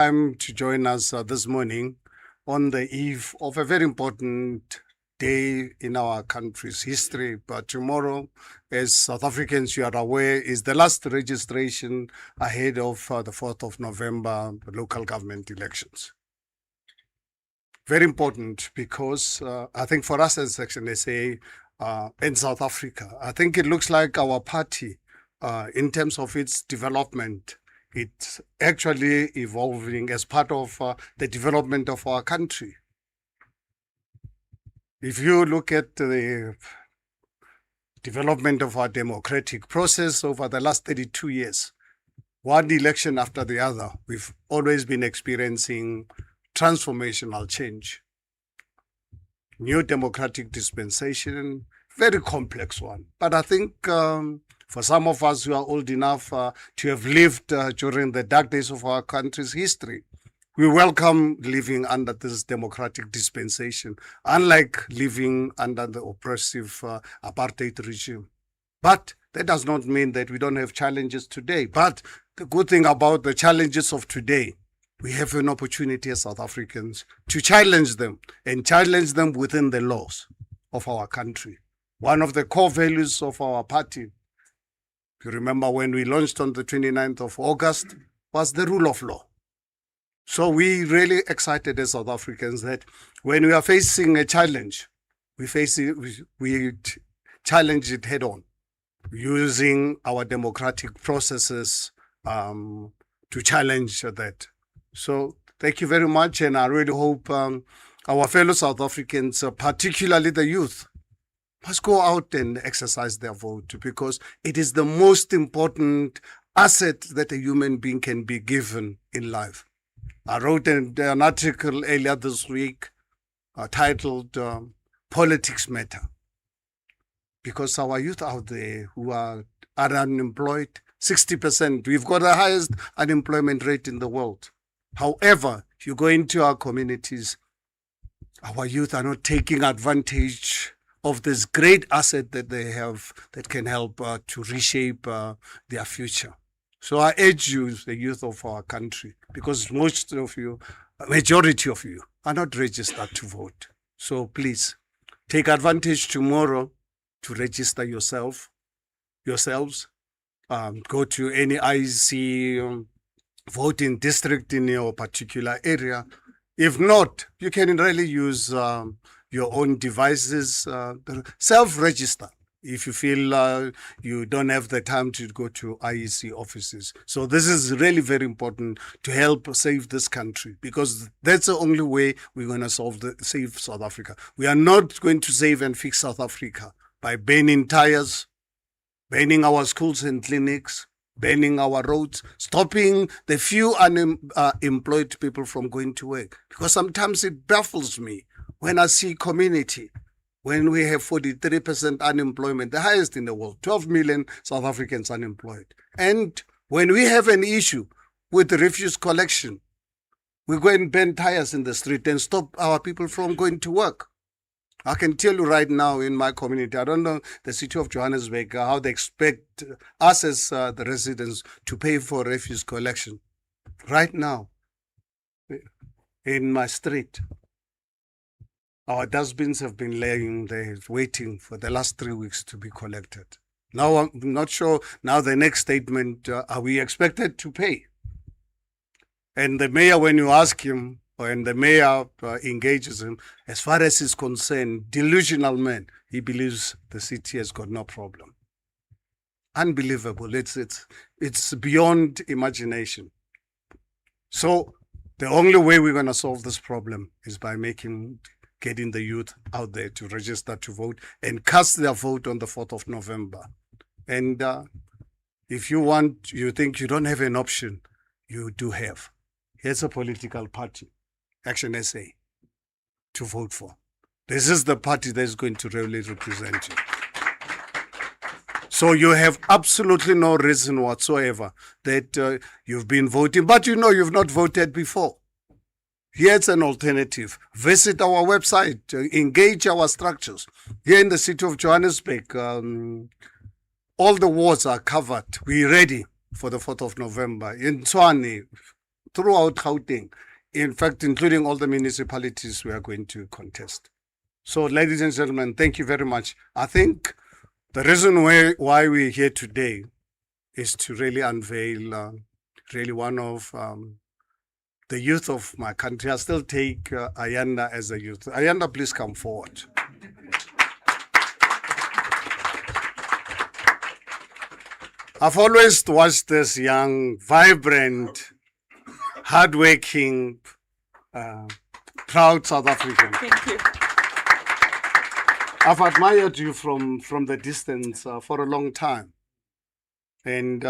Time to join us this morning on the eve of a very important day in our country's history. But tomorrow, as South Africans, you are aware, is the last registration ahead of the 4th of November local government elections. Very important because I think for us as ActionSA in South Africa, I think it looks like our party, in terms of its development, it's actually evolving as part of the development of our country. If you look at the development of our democratic process over the last 32 years, one election after the other, we've always been experiencing transformational change. New democratic dispensation, very complex one. But I think for some of us who are old enough to have lived during the dark days of our country's history, we welcome living under this democratic dispensation, unlike living under the oppressive apartheid regime. But that does not mean that we don't have challenges today. But the good thing about the challenges of today, we have an opportunity as South Africans to challenge them and challenge them within the laws of our country. One of the core values of our party, if you remember when we launched on the 29th of August, was the rule of law. So we really excited as South Africans that when we are facing a challenge, we challenge it head on, using our democratic processes to challenge that. So thank you very much, and I really hope our fellow South Africans, particularly the youth, must go out and exercise their vote, because it is the most important asset that a human being can be given in life. I wrote an article earlier this week titled Politics Matter, because our youth out there who are unemployed, 60%, we've got the highest unemployment rate in the world. However, if you go into our communities, our youth are not taking advantage of this great asset that they have that can help to reshape their future. So I urge you, the youth of our country, because most of you, majority of you, are not registered to vote. So please, take advantage tomorrow to register yourselves. Go to any IEC voting district in your particular area. If not, you can really use your own devices, self-register if you feel you don't have the time to go to IEC offices. So this is really very important to help save this country, because that's the only way we're going to save South Africa. We are not going to save and fix South Africa by burning tires, burning our schools and clinics, burning our roads, stopping the few unemployed people from going to work. Because sometimes it baffles me when I see community, when we have 43% unemployment, the highest in the world, 12 million South Africans unemployed. And when we have an issue with refuse collection, we go and burn tires in the street and stop our people from going to work. I can tell you right now in my community, I don't know the city of Johannesburg, how they expect us as the residents to pay for refuse collection. Right now, in my street, our dustbins have been laying there waiting for the last 3 weeks to be collected. Now, I'm not sure, now the next statement, are we expected to pay? And the mayor, when you ask him, and the mayor engages him, as far as he's concerned, delusional man, he believes the city has got no problem. Unbelievable. It's beyond imagination. So the only way we're going to solve this problem is by getting the youth out there to register to vote and cast their vote on the 4th of November. And if you think you don't have an option, you do have. Here's a political party, ActionSA, to vote for. This is the party that is going to really represent you. So you have absolutely no reason whatsoever that you've been voting, but you know you've not voted before. Here's an alternative. Visit our website, engage our structures. Here in the city of Johannesburg, all the wards are covered. We're ready for the 4th of November. In Tshwane, throughout Gauteng, in fact, including all the municipalities we are going to contest. So, ladies and gentlemen, thank you very much. I think the reason why we're here today is to really unveil really one of the youth of my country. I still take Ayanda as a youth. Ayanda, please come forward. I've always watched this young, vibrant, hardworking, proud South African. Thank you. I've admired you from the distance for a long time. And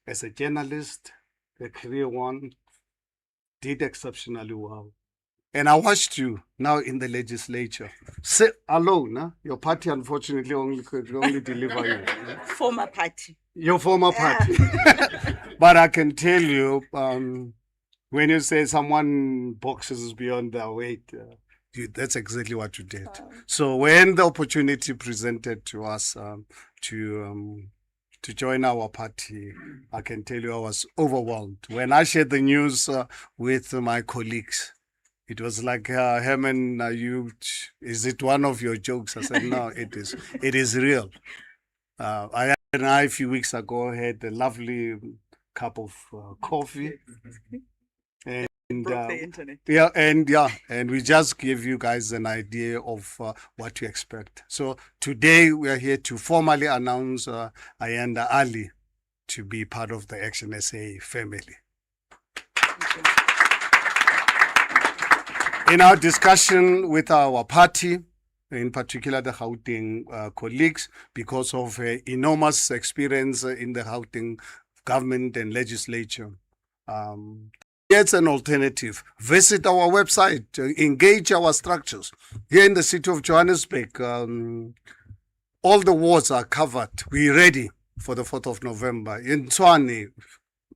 as a journalist, a career one, did exceptionally well. And I watched you now in the legislature. Sit alone, huh? Your party unfortunately could only deliver you. Former party. Your former party. But I can tell you, when you say someone boxes beyond their weight, that's exactly what you did. So when the opportunity presented to us to join our party, I can tell you I was overwhelmed. When I shared the news with my colleagues, it was like, Herman, is it one of your jokes? I said, no, it is. It is real. I and I, a few weeks ago, had a lovely cup of coffee. And the internet. And we just give you guys an idea of what to expect. So today we are here to formally announce Ayanda Allie to be part of the ActionSA family. In our discussion with our party, in particular the Gauteng colleagues, because of enormous experience in the Gauteng government and legislature, it's an alternative. Visit our website, engage our structures. Here in the city of Johannesburg, all the wards are covered. We're ready for the 4th of November. In Tshwane,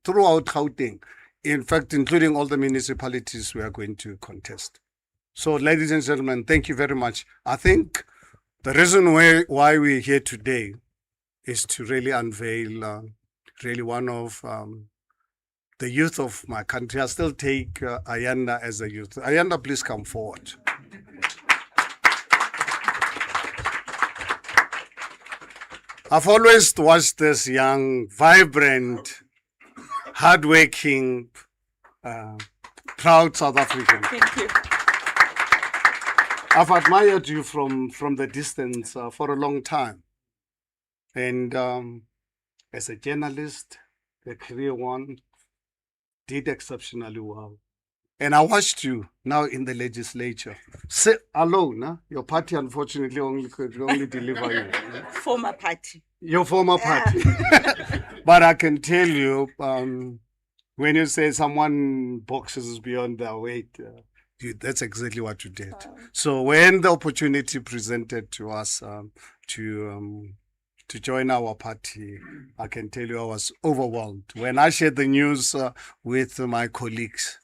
throughout Gauteng, in fact, including all the municipalities we are going to contest. So, ladies and gentlemen, thank you very much. I think the reason why we're here today is to really unveil really one of the youth of my country. I still take Ayanda as a youth. Ayanda, please come forward. I've always watched this young, vibrant, hardworking, proud South African. Thank you. I've admired you from the distance for a long time. And as a journalist, a career one, did exceptionally well. And I watched you now in the legislature. Sit alone, huh? Your party unfortunately could only deliver you. Former party. Your former party. But I can tell you, when you say someone boxes beyond their weight, that's exactly what you did. So when the opportunity presented to us to join our party, I can tell you I was overwhelmed. When I shared the news with my colleagues,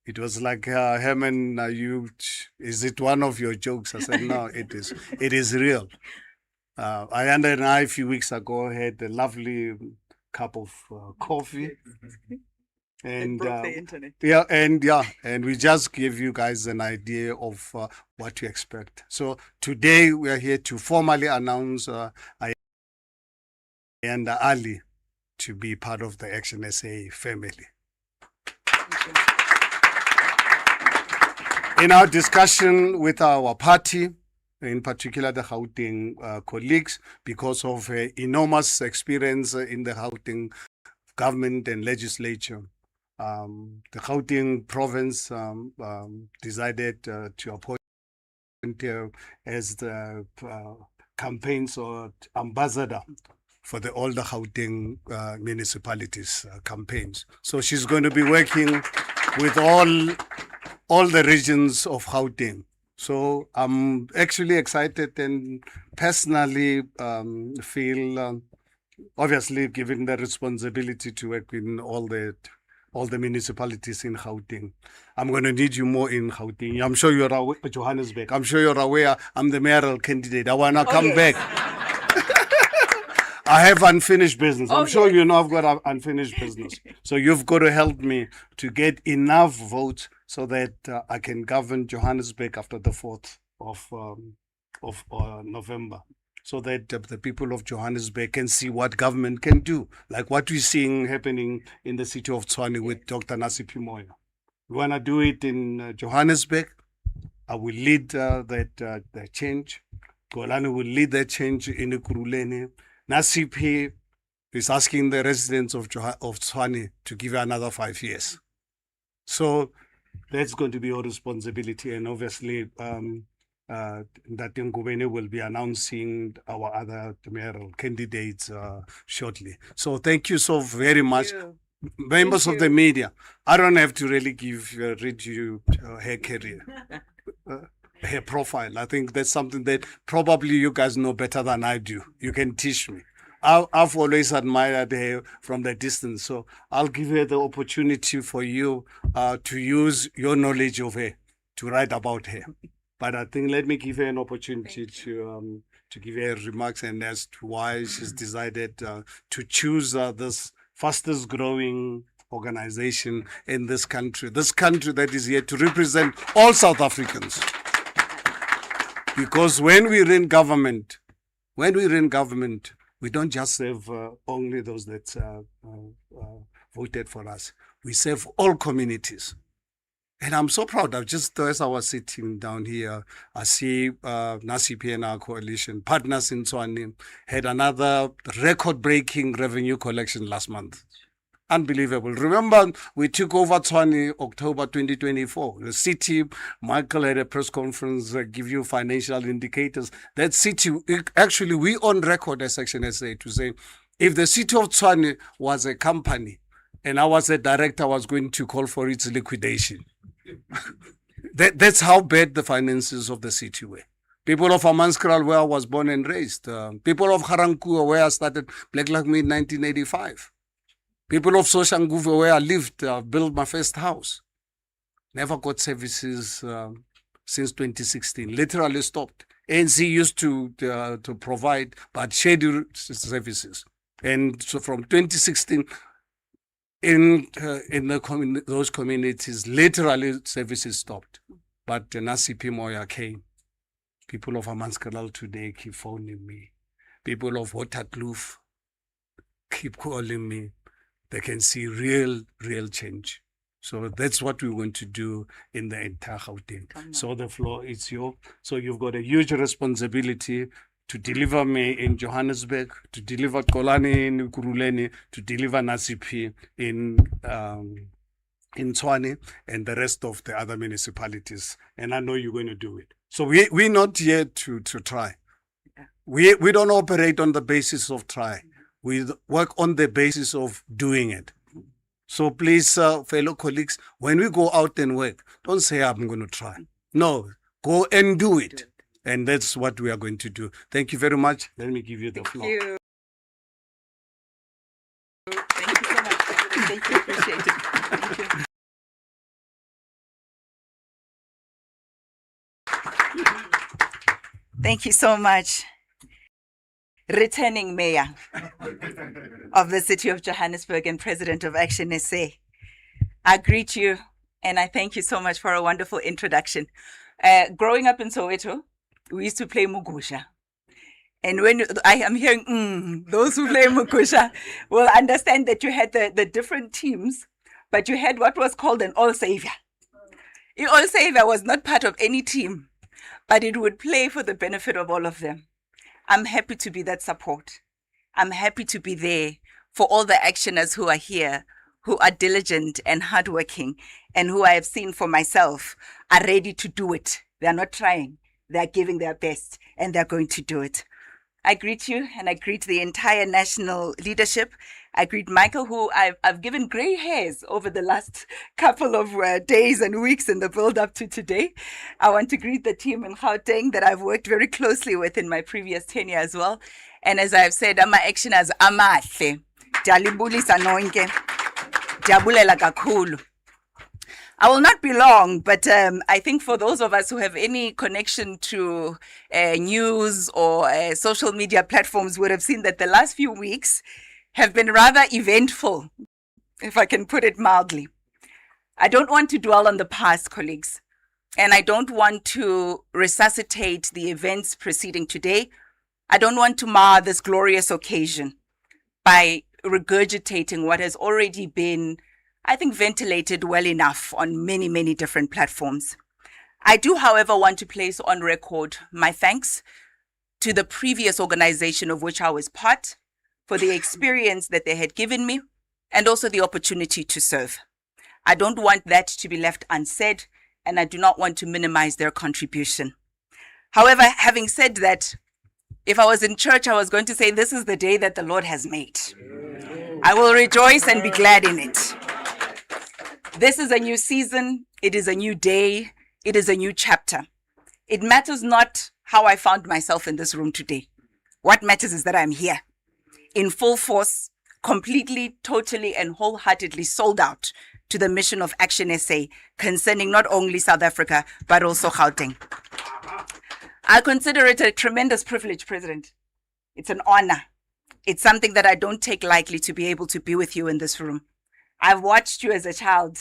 it was like, Herman, is it one of your jokes? I said, no, it is. It is real. Ayanda and I, a few weeks ago, had a lovely cup of coffee. And the internet. And we just give you guys an idea of what to expect. So today we are here to formally announce Ayanda Allie to be part of the ActionSA family. In our discussion with our party, in particular the Gauteng colleagues, because of enormous experience in the Gauteng government and legislature, the Gauteng province decided to appoint as the campaigns or ambassador for the older Gauteng municipalities campaigns. So she's going to be working with all the regions of Gauteng. So I'm actually excited and personally feel obviously given the responsibility to work in all the municipalities in Gauteng. I'm going to need you more in Gauteng. I'm sure you're aware, Johannesburg. I'm sure you're aware I'm the mayoral candidate. I want to come back. I have unfinished business. I'm Oh, sure yes. you know I've got unfinished business. So you've got to help me to get enough votes so that I can govern Johannesburg after the 4th of November. So that the people of Johannesburg can see what government can do, like what we're seeing happening in the city of Tshwane with Dr. Nasiphi Moyo. We want to do it in Johannesburg. I will lead that change. Golani will lead that change in Ekurhuleni. Nasiphi is asking the residents of Tshwane to give another 5 years. So that's going to be our responsibility. And obviously, that Ngubeni will be announcing our other mayoral candidates shortly. So thank you so very much. Members of the media, I don't have to really read you her career, her profile. I think that's something that probably you guys know better than I do. You can teach me. I've always admired her from the distance, so I'll give her the opportunity for you to use your knowledge of her to write about her. But I think let me give her an opportunity to give her remarks and as to why she's decided to choose this fastest growing organization in this country that is here to represent all South Africans. Because when we're in government, we don't just serve only those that voted for us. We serve all communities. And I'm so proud. As I was sitting down here, I see Nasiphi and our coalition partners in Tshwane had another record-breaking revenue collection last month. Unbelievable. Remember, we took over Tshwane October 2024. The city, Michael had a press conference, give you financial indicators. That city, actually, we on record as ActionSA to say, if the city of Tshwane was a company and I was a director, I was going to call for its liquidation. That's how bad the finances of the city were. People of Amanskral, where I was born and raised. People of Harankuwa, where I started Black Luck in 1985. People of Soshanguve, where I lived, built my first house. Never got services since 2016. Literally stopped. ANC used to provide, but scheduled services. And so from 2016, in those communities, literally services stopped. But Nasiphi Moyo came. People of Amanskral today keep phoning me. People of Waterkloof keep calling me. They can see real change. So that's what we want to do in the entire Gauteng. So the floor is yours. So you've got a huge responsibility to deliver me in Johannesburg, to deliver Kolani in Ekurhuleni, to deliver Nasiphi in Tshwane and the rest of the other municipalities. And I know you're going to do it. So we're not here to try. We don't operate on the basis of try. We work on the basis of doing it. So please, fellow colleagues, when we go out and work, don't say, I'm going to try. No, go and do it. And that's what we are going to do. Thank you very much. Let me give you the floor. Thank you. Thank you so much. Thank you. Appreciate it. Thank you. Thank you so much. Returning Mayor of the City of Johannesburg and President of ActionSA. I greet you and I thank you so much for a wonderful introduction. Growing up in Soweto, we used to play Mugusha. And when I am hearing, those who play Mugusha will understand that you had the different teams, but you had what was called an all-savior. The all-savior was not part of any team, but it would play for the benefit of all of them. I'm happy to be that support. I'm happy to be there for all the actioners who are here, who are diligent and hardworking, and who I have seen for myself are ready to do it. They're not trying. They're giving their best, and they're going to do it. I greet you, and I greet the entire national leadership. I greet Michael, who I've given gray hairs over the last couple of days and weeks in the build-up to today. I want to greet the team in Gauteng that I've worked very closely with in my previous tenure as well. And as I've said, I'm ActionSA amahle. Ndiyalibulisa nonke. Ndiyabulela kakhulu. I will not be long, but I think for those of us who have any connection to news or social media platforms would have seen that the last few weeks have been rather eventful, if I can put it mildly. I don't want to dwell on the past, colleagues, and I don't want to resuscitate the events preceding today. I don't want to mar this glorious occasion by regurgitating what has already been, I think, ventilated well enough on many, many different platforms. I do, however, want to place on record my thanks to the previous organization of which I was part for the experience that they had given me and also the opportunity to serve. I don't want that to be left unsaid, and I do not want to minimize their contribution. However, having said that, if I was in church, I was going to say, this is the day that the Lord has made. I will rejoice and be glad in it. This is a new season. It is a new day. It is a new chapter. It matters not how I found myself in this room today. What matters is that I'm here in full force, completely, totally, and wholeheartedly sold out to the mission of ActionSA concerning not only South Africa, but also Gauteng. I consider it a tremendous privilege, President. It's an honor. It's something that I don't take lightly to be able to be with you in this room. I've watched you as a child.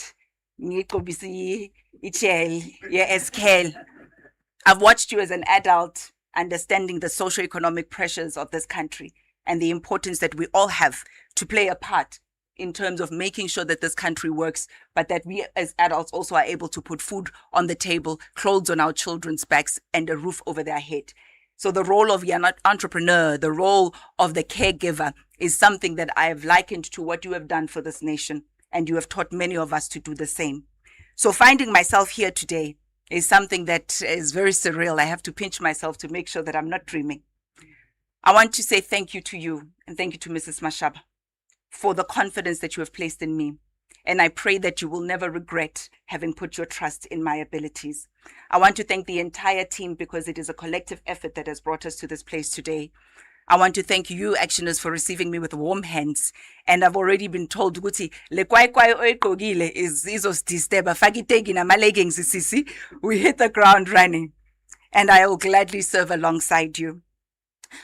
I've watched you as an adult, understanding the socio-economic pressures of this country and the importance that we all have to play a part in terms of making sure that this country works, but that we as adults also are able to put food on the table, clothes on our children's backs, and a roof over their head. So the role of the entrepreneur, the role of the caregiver is something that I have likened to what you have done for this nation, and you have taught many of us to do the same. So finding myself here today is something that is very surreal. I have to pinch myself to make sure that I'm not dreaming. I want to say thank you to you, and thank you to Mrs. Mashaba for the confidence that you have placed in me. And I pray that you will never regret having put your trust in my abilities. I want to thank the entire team because it is a collective effort that has brought us to this place today. I want to thank you, actioners, for receiving me with warm hands. And I've already been told, Guti, le kwai kwai oikogile is izos disteba fagitegi na maleggings sisi. We hit the ground running. And I will gladly serve alongside you.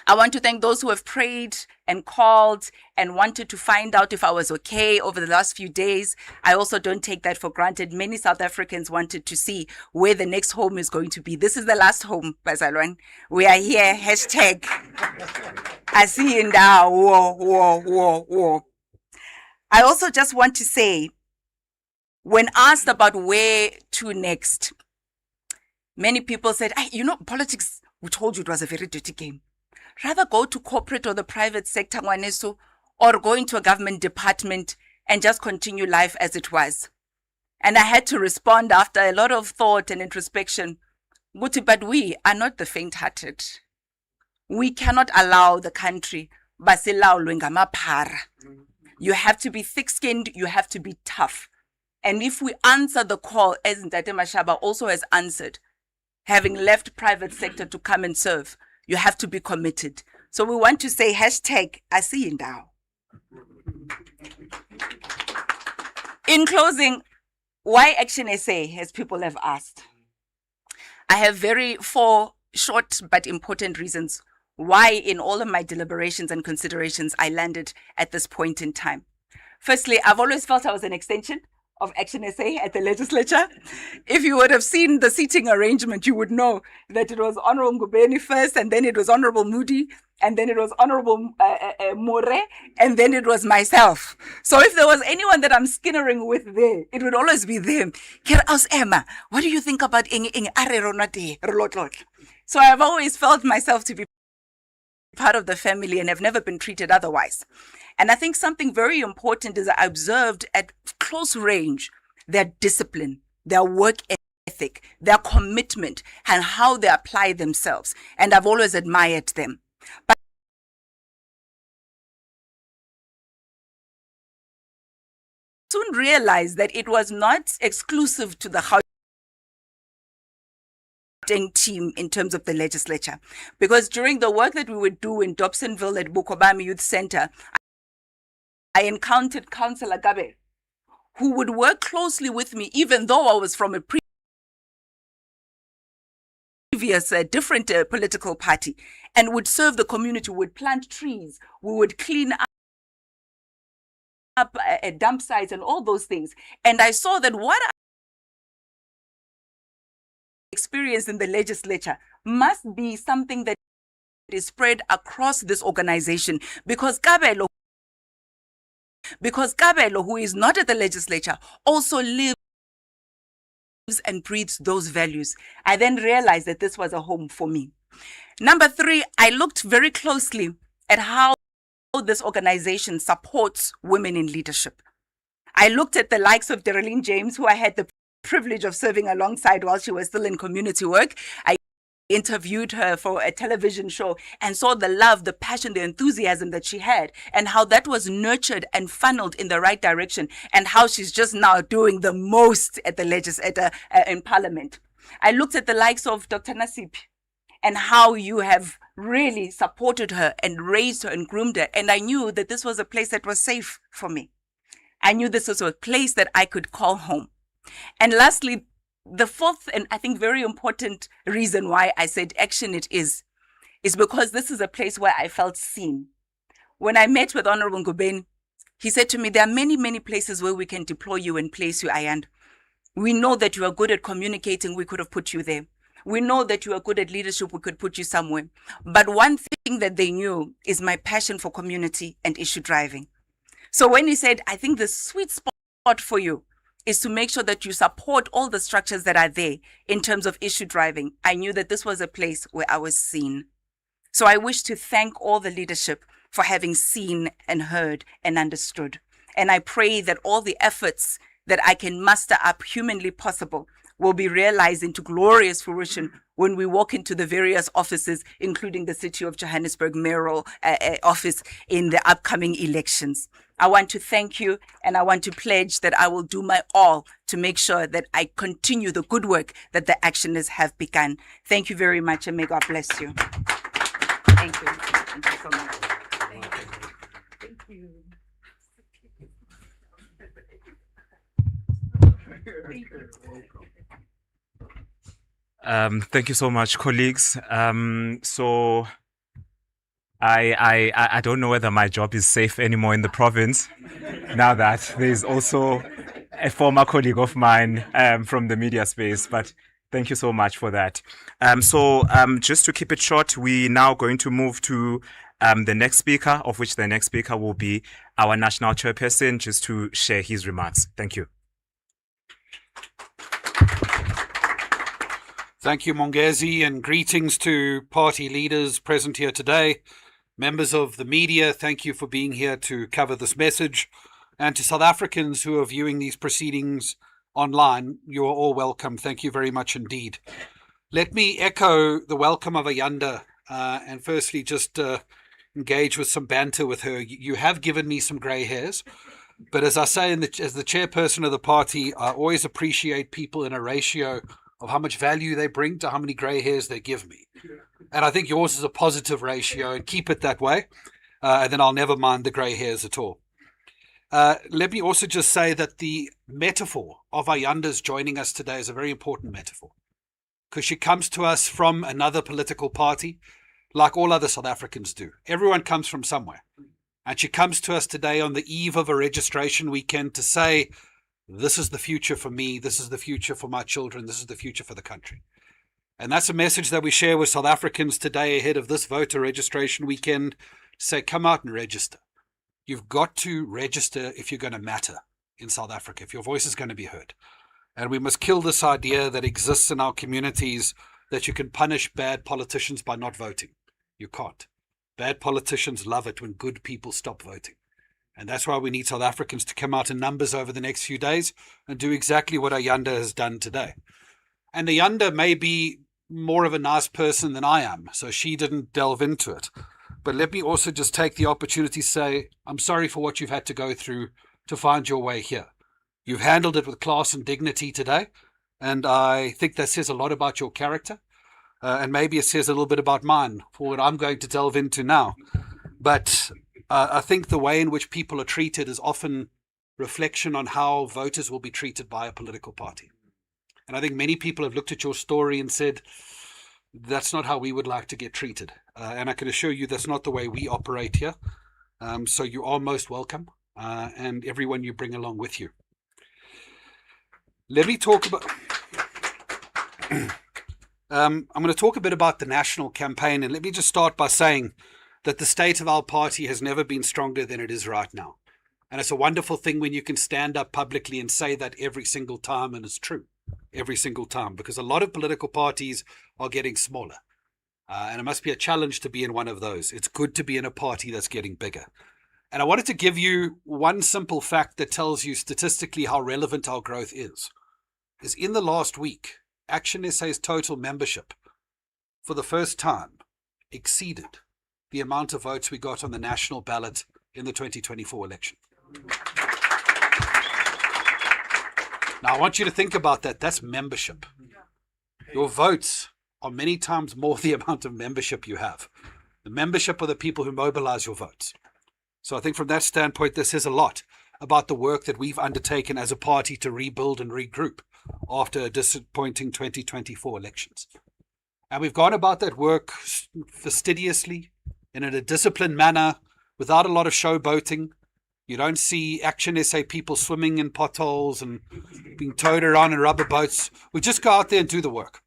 I want to thank those who have prayed and called and wanted to find out if I was okay over the last few days. I also don't take that for granted. Many South Africans wanted to see where the next home is going to be. This is the last home, Bazalwan. We are here, hashtag. I see you now. Whoa. I also just want to say, when asked about where to next, many people said, politics, we told you it was a very dirty game. Rather go to corporate or the private sector, or go into a government department and just continue life as it was. And I had to respond after a lot of thought and introspection. But we are not the faint-hearted. We cannot allow the country. You have to be thick-skinned. You have to be tough. And if we answer the call, as Ntate Mashaba also has answered, having left private sector to come and serve, you have to be committed. So we want to say hashtag, I see you now. In closing, why ActionSA, as people have asked? I have four short but important reasons why in all of my deliberations and considerations I landed at this point in time. Firstly, I've always felt I was an extension of ActionSA at the legislature. If you would have seen the seating arrangement, you would know that it was Honorable Ngubeni first, and then it was Honorable Moody, and then it was Honorable More, and then it was myself. So if there was anyone that I'm skinnering with there, it would always be them. Emma, what do you think about RERUN? So I've always felt myself to be part of the family and have never been treated otherwise. And I think something very important is I observed at close range their discipline, their work ethic, their commitment, and how they apply themselves. And I've always admired them. But soon realized that it was not exclusive to the Gauteng team in terms of the legislature. Because during the work that we would do in Dobsonville at Bukobami Youth Center, I encountered Councillor Gabe, who would work closely with me, even though I was from a previous different political party, and would serve the community, would plant trees, we would clean up dump sites and all those things. And I saw that what I experienced in the legislature must be something that is spread across this organization, because Kabelo, who is not at the legislature, also lives and breathes those values. I then realized that this was a home for me. Number 3, I looked very closely at how this organization supports women in leadership. I looked at the likes of Darlene James, who I had the privilege of serving alongside while she was still in community work. I interviewed her for a television show and saw the love, the passion, the enthusiasm that she had, and how that was nurtured and funneled in the right direction, and how she's just now doing the most at the in Parliament. I looked at the likes of Dr. Nasip and how you have really supported her and raised her and groomed her, and I knew that this was a place that was safe for me. I knew this was a place that I could call home. And lastly, the 4th and I think very important reason why I said Action It is because this is a place where I felt seen. When I met with Honorable Ngubeni, he said to me, there are many, many places where we can deploy you and place you, Ayanda. We know that you are good at communicating, we could have put you there. We know that you are good at leadership, we could put you somewhere. But one thing that they knew is my passion for community and issue driving. So when he said, I think the sweet spot for you is to make sure that you support all the structures that are there in terms of issue driving, I knew that this was a place where I was seen. So I wish to thank all the leadership for having seen and heard and understood. And I pray that all the efforts that I can muster up humanly possible will be realized into glorious fruition when we walk into the various offices, including the City of Johannesburg mayoral office in the upcoming elections. I want to thank you, and I want to pledge that I will do my all to make sure that I continue the good work that the actioners have begun. Thank you very much, and may God bless you. Thank you. Thank you so much. Thank you. Thank you. Thank you so much, colleagues. So I don't know whether my job is safe anymore in the province now that there's also a former colleague of mine from the media space, but thank you so much for that. So just to keep it short, we're now going to move to the next speaker, of which the next speaker will be our national chairperson, just to share his remarks. Thank you. Thank you, Mongezi, and greetings to party leaders present here today. Members of the media, thank you for being here to cover this message. And to South Africans who are viewing these proceedings online, you are all welcome. Thank you very much indeed. Let me echo the welcome of Ayanda and firstly just engage with some banter with her. You have given me some grey hairs, but as I say, as the chairperson of the party, I always appreciate people in a ratio of how much value they bring to how many grey hairs they give me. And I think yours is a positive ratio, and keep it that way, and then I'll never mind the grey hairs at all. Let me also just say that the metaphor of Ayanda's joining us today is a very important metaphor, because she comes to us from another political party, like all other South Africans do. Everyone comes from somewhere. And she comes to us today on the eve of a registration weekend to say, this is the future for me, this is the future for my children, this is the future for the country. And that's a message that we share with South Africans today ahead of this voter registration weekend. Say, come out and register. You've got to register if you're going to matter in South Africa, if your voice is going to be heard. And we must kill this idea that exists in our communities that you can punish bad politicians by not voting. You can't. Bad politicians love it when good people stop voting. And that's why we need South Africans to come out in numbers over the next few days and do exactly what Ayanda has done today. And Ayanda may be more of a nice person than I am, so she didn't delve into it. But let me also just take the opportunity to say, I'm sorry for what you've had to go through to find your way here. You've handled it with class and dignity today, and I think that says a lot about your character. And maybe it says a little bit about mine for what I'm going to delve into now. But I think the way in which people are treated is often reflection on how voters will be treated by a political party. And I think many people have looked at your story and said, that's not how we would like to get treated. And I can assure you that's not the way we operate here. So you are most welcome, and everyone you bring along with you. Let me talk about... I'm going to talk a bit about the national campaign, and let me just start by saying that the state of our party has never been stronger than it is right now. And it's a wonderful thing when you can stand up publicly and say that every single time, and it's true, every single time, because a lot of political parties are getting smaller. And it must be a challenge to be in one of those. It's good to be in a party that's getting bigger. And I wanted to give you one simple fact that tells you statistically how relevant our growth is in the last week, ActionSA's total membership for the first time exceeded the amount of votes we got on the national ballot in the 2024 election. Now, I want you to think about that. That's membership. Your votes are many times more the amount of membership you have. The membership are the people who mobilize your votes. So I think from that standpoint, this is a lot about the work that we've undertaken as a party to rebuild and regroup after a disappointing 2024 elections. And we've gone about that work fastidiously, in a disciplined manner, without a lot of showboating. You don't see ActionSA people swimming in potholes and being towed around in rubber boats. We just go out there and do the work,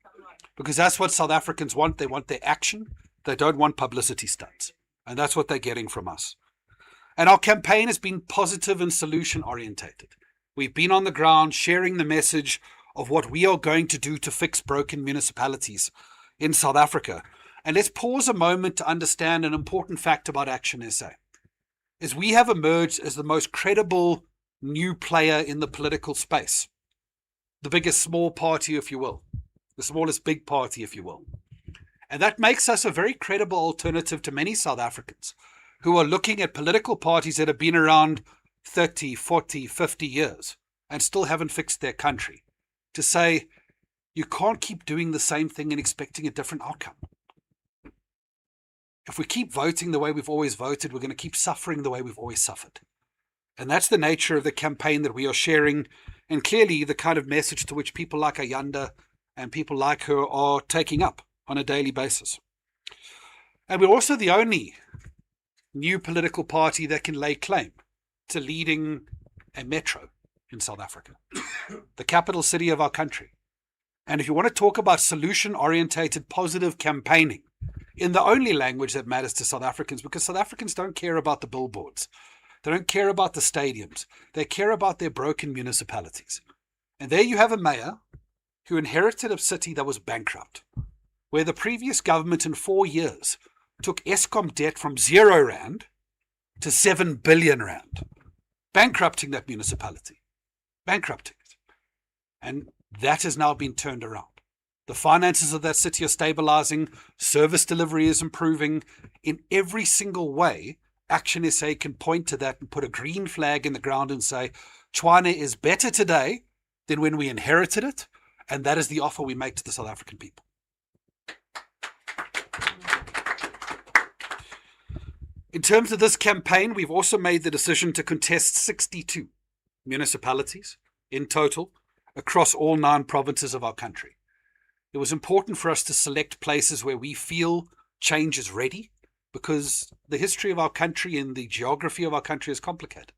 because that's what South Africans want. They want their action. They don't want publicity stunts. And that's what they're getting from us. And our campaign has been positive and solution orientated. We've been on the ground sharing the message of what we are going to do to fix broken municipalities in South Africa. And let's pause a moment to understand an important fact about ActionSA. Is we have emerged as the most credible new player in the political space. The biggest small party, if you will. The smallest big party, if you will. And that makes us a very credible alternative to many South Africans who are looking at political parties that have been around 30, 40, 50 years and still haven't fixed their country, to say, you can't keep doing the same thing and expecting a different outcome. If we keep voting the way we've always voted, we're going to keep suffering the way we've always suffered. And that's the nature of the campaign that we are sharing, and clearly the kind of message to which people like Ayanda and people like her are taking up on a daily basis. And we're also the only new political party that can lay claim to leading a metro in South Africa, the capital city of our country. And if you want to talk about solution-orientated positive campaigning in the only language that matters to South Africans, because South Africans don't care about the billboards, they don't care about the stadiums, they care about their broken municipalities. And there you have a mayor who inherited a city that was bankrupt, where the previous government in 4 years took Eskom debt from R0 to 7 billion rand, bankrupting that municipality, bankrupting it. And that has now been turned around. The finances of that city are stabilizing, service delivery is improving. In every single way, ActionSA can point to that and put a green flag in the ground and say, Tshwane is better today than when we inherited it, and that is the offer we make to the South African people. In terms of this campaign, we've also made the decision to contest 62 municipalities in total across all 9 provinces of our country. It was important for us to select places where we feel change is ready, because the history of our country and the geography of our country is complicated.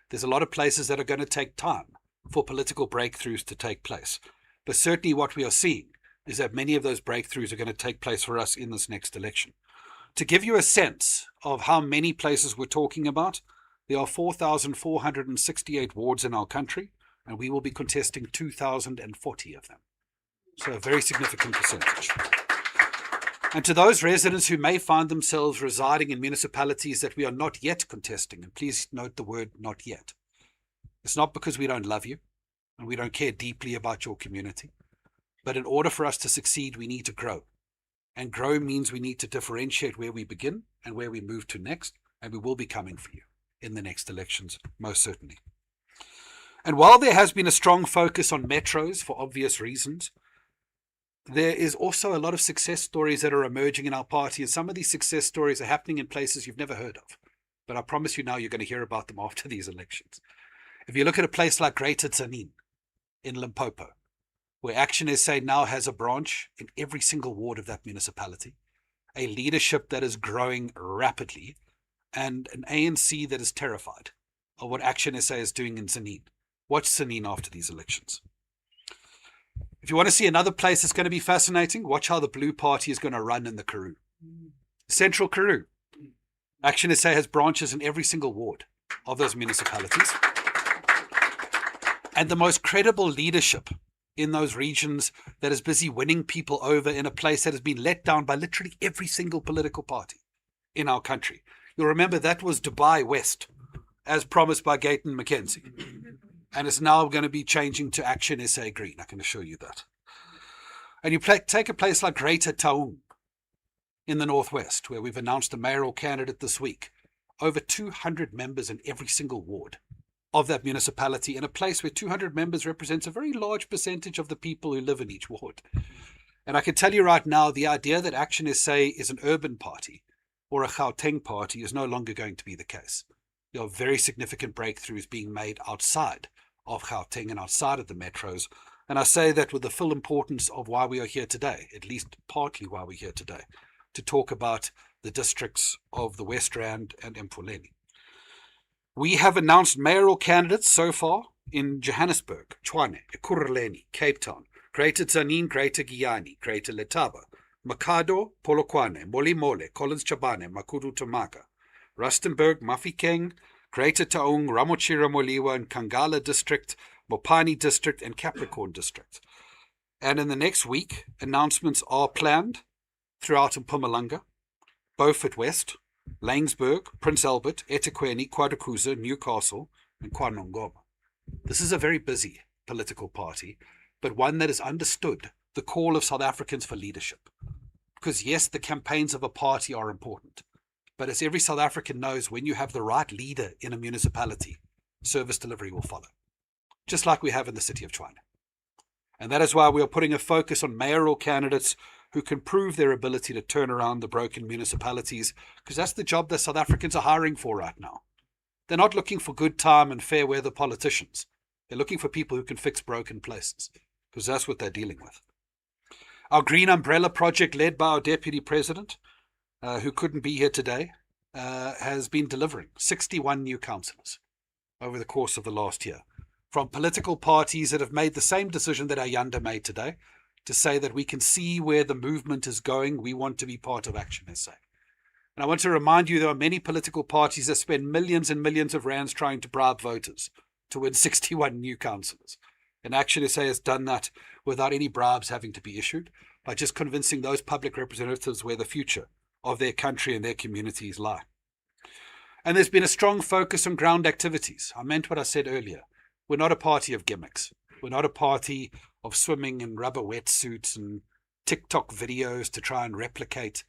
There's a lot of places that are going to take time for political breakthroughs to take place. But certainly what we are seeing is that many of those breakthroughs are going to take place for us in this next election. To give you a sense of how many places we're talking about, there are 4,468 wards in our country, and we will be contesting 2,040 of them. So a very significant percentage. And to those residents who may find themselves residing in municipalities that we are not yet contesting, and please note the word not yet, it's not because we don't love you and we don't care deeply about your community, but in order for us to succeed, we need to grow. And grow means we need to differentiate where we begin and where we move to next, and we will be coming for you in the next elections, most certainly. And while there has been a strong focus on metros for obvious reasons, there is also a lot of success stories that are emerging in our party, and some of these success stories are happening in places you've never heard of. But I promise you now you're going to hear about them after these elections. If you look at a place like Greater Tzaneen in Limpopo, where ActionSA now has a branch in every single ward of that municipality, a leadership that is growing rapidly, and an ANC that is terrified of what ActionSA is doing in Tzaneen. Watch Tzaneen after these elections. If you want to see another place that's going to be fascinating, watch how the Blue Party is going to run in the Karoo. Central Karoo. ActionSA has branches in every single ward of those municipalities. And the most credible leadership in those regions that is busy winning people over in a place that has been let down by literally every single political party in our country. You'll remember that was Dubai West, as promised by Gayton McKenzie. And it's now going to be changing to ActionSA Green, I can assure you that. And you take a place like Greater Taung in the Northwest, where we've announced a mayoral candidate this week. Over 200 members in every single ward of that municipality, in a place where 200 members represents a very large percentage of the people who live in each ward. And I can tell you right now, the idea that ActionSA is an urban party or a Gauteng party is no longer going to be the case. There are very significant breakthroughs being made outside of Gauteng and outside of the metros. And I say that with the full importance of why we are here today, at least partly why we're here today, to talk about the districts of the West Rand and Mfuleni. We have announced mayoral candidates so far in Johannesburg, Tshwane, Ekurhuleni, Cape Town, Greater Tzaneen, Greater Giyani, Greater Letaba, Makado, Polokwane, Molimole, Collins Chabane, Makudu Tamaka, Rustenburg, Mafikeng, Greater Taung, Ramochira Moliwa and Kangala District, Mopani District and Capricorn District. And in the next week, announcements are planned throughout Mpumalanga, Beaufort West, Langsburg, Prince Albert, eThekwini, KwaDukuza, Newcastle and KwaNongoma. This is a very busy political party, but one that has understood the call of South Africans for leadership. Because yes, the campaigns of a party are important, but as every South African knows, when you have the right leader in a municipality, service delivery will follow, just like we have in the city of Tshwane. And that is why we are putting a focus on mayoral candidates who can prove their ability to turn around the broken municipalities, because that's the job that South Africans are hiring for right now. They're not looking for good time and fair weather politicians. They're looking for people who can fix broken places, because that's what they're dealing with. Our Green Umbrella project, led by our Deputy President, who couldn't be here today, has been delivering 61 new councillors over the course of the last year, from political parties that have made the same decision that Ayanda made today, to say that we can see where the movement is going. We want to be part of ActionSA. And I want to remind you, there are many political parties that spend millions and millions of rands trying to bribe voters to win 61 new councillors. And ActionSA has done that without any bribes having to be issued, by just convincing those public representatives where the future of their country and their communities lie. And there's been a strong focus on ground activities. I meant what I said earlier. We're not a party of gimmicks. We're not a party of swimming in rubber wetsuits and TikTok videos to try and replicate,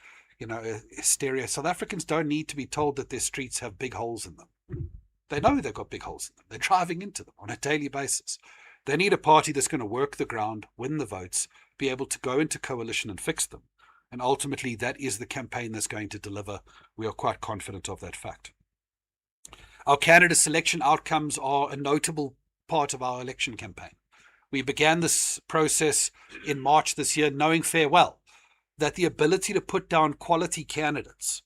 hysteria. South Africans don't need to be told that their streets have big holes in them. They know they've got big holes in them. They're driving into them on a daily basis. They need a party that's going to work the ground, win the votes, be able to go into coalition and fix them. And ultimately, that is the campaign that's going to deliver. We are quite confident of that fact. Our candidate selection outcomes are a notable part of our election campaign. We began this process in March this year, knowing fair well that the ability to put down quality candidates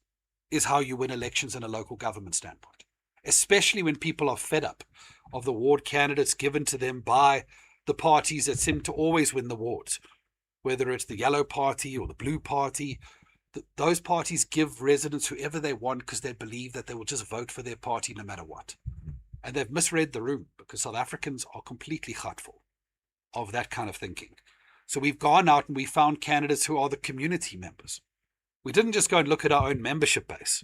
is how you win elections in a local government standpoint, especially when people are fed up of the ward candidates given to them by the parties that seem to always win the wards, whether it's the yellow party or the blue party. Those parties give residents whoever they want because they believe that they will just vote for their party no matter what. And they've misread the room, because South Africans are completely gutful of that kind of thinking. So we've gone out and we found candidates who are the community members. We didn't just go and look at our own membership base.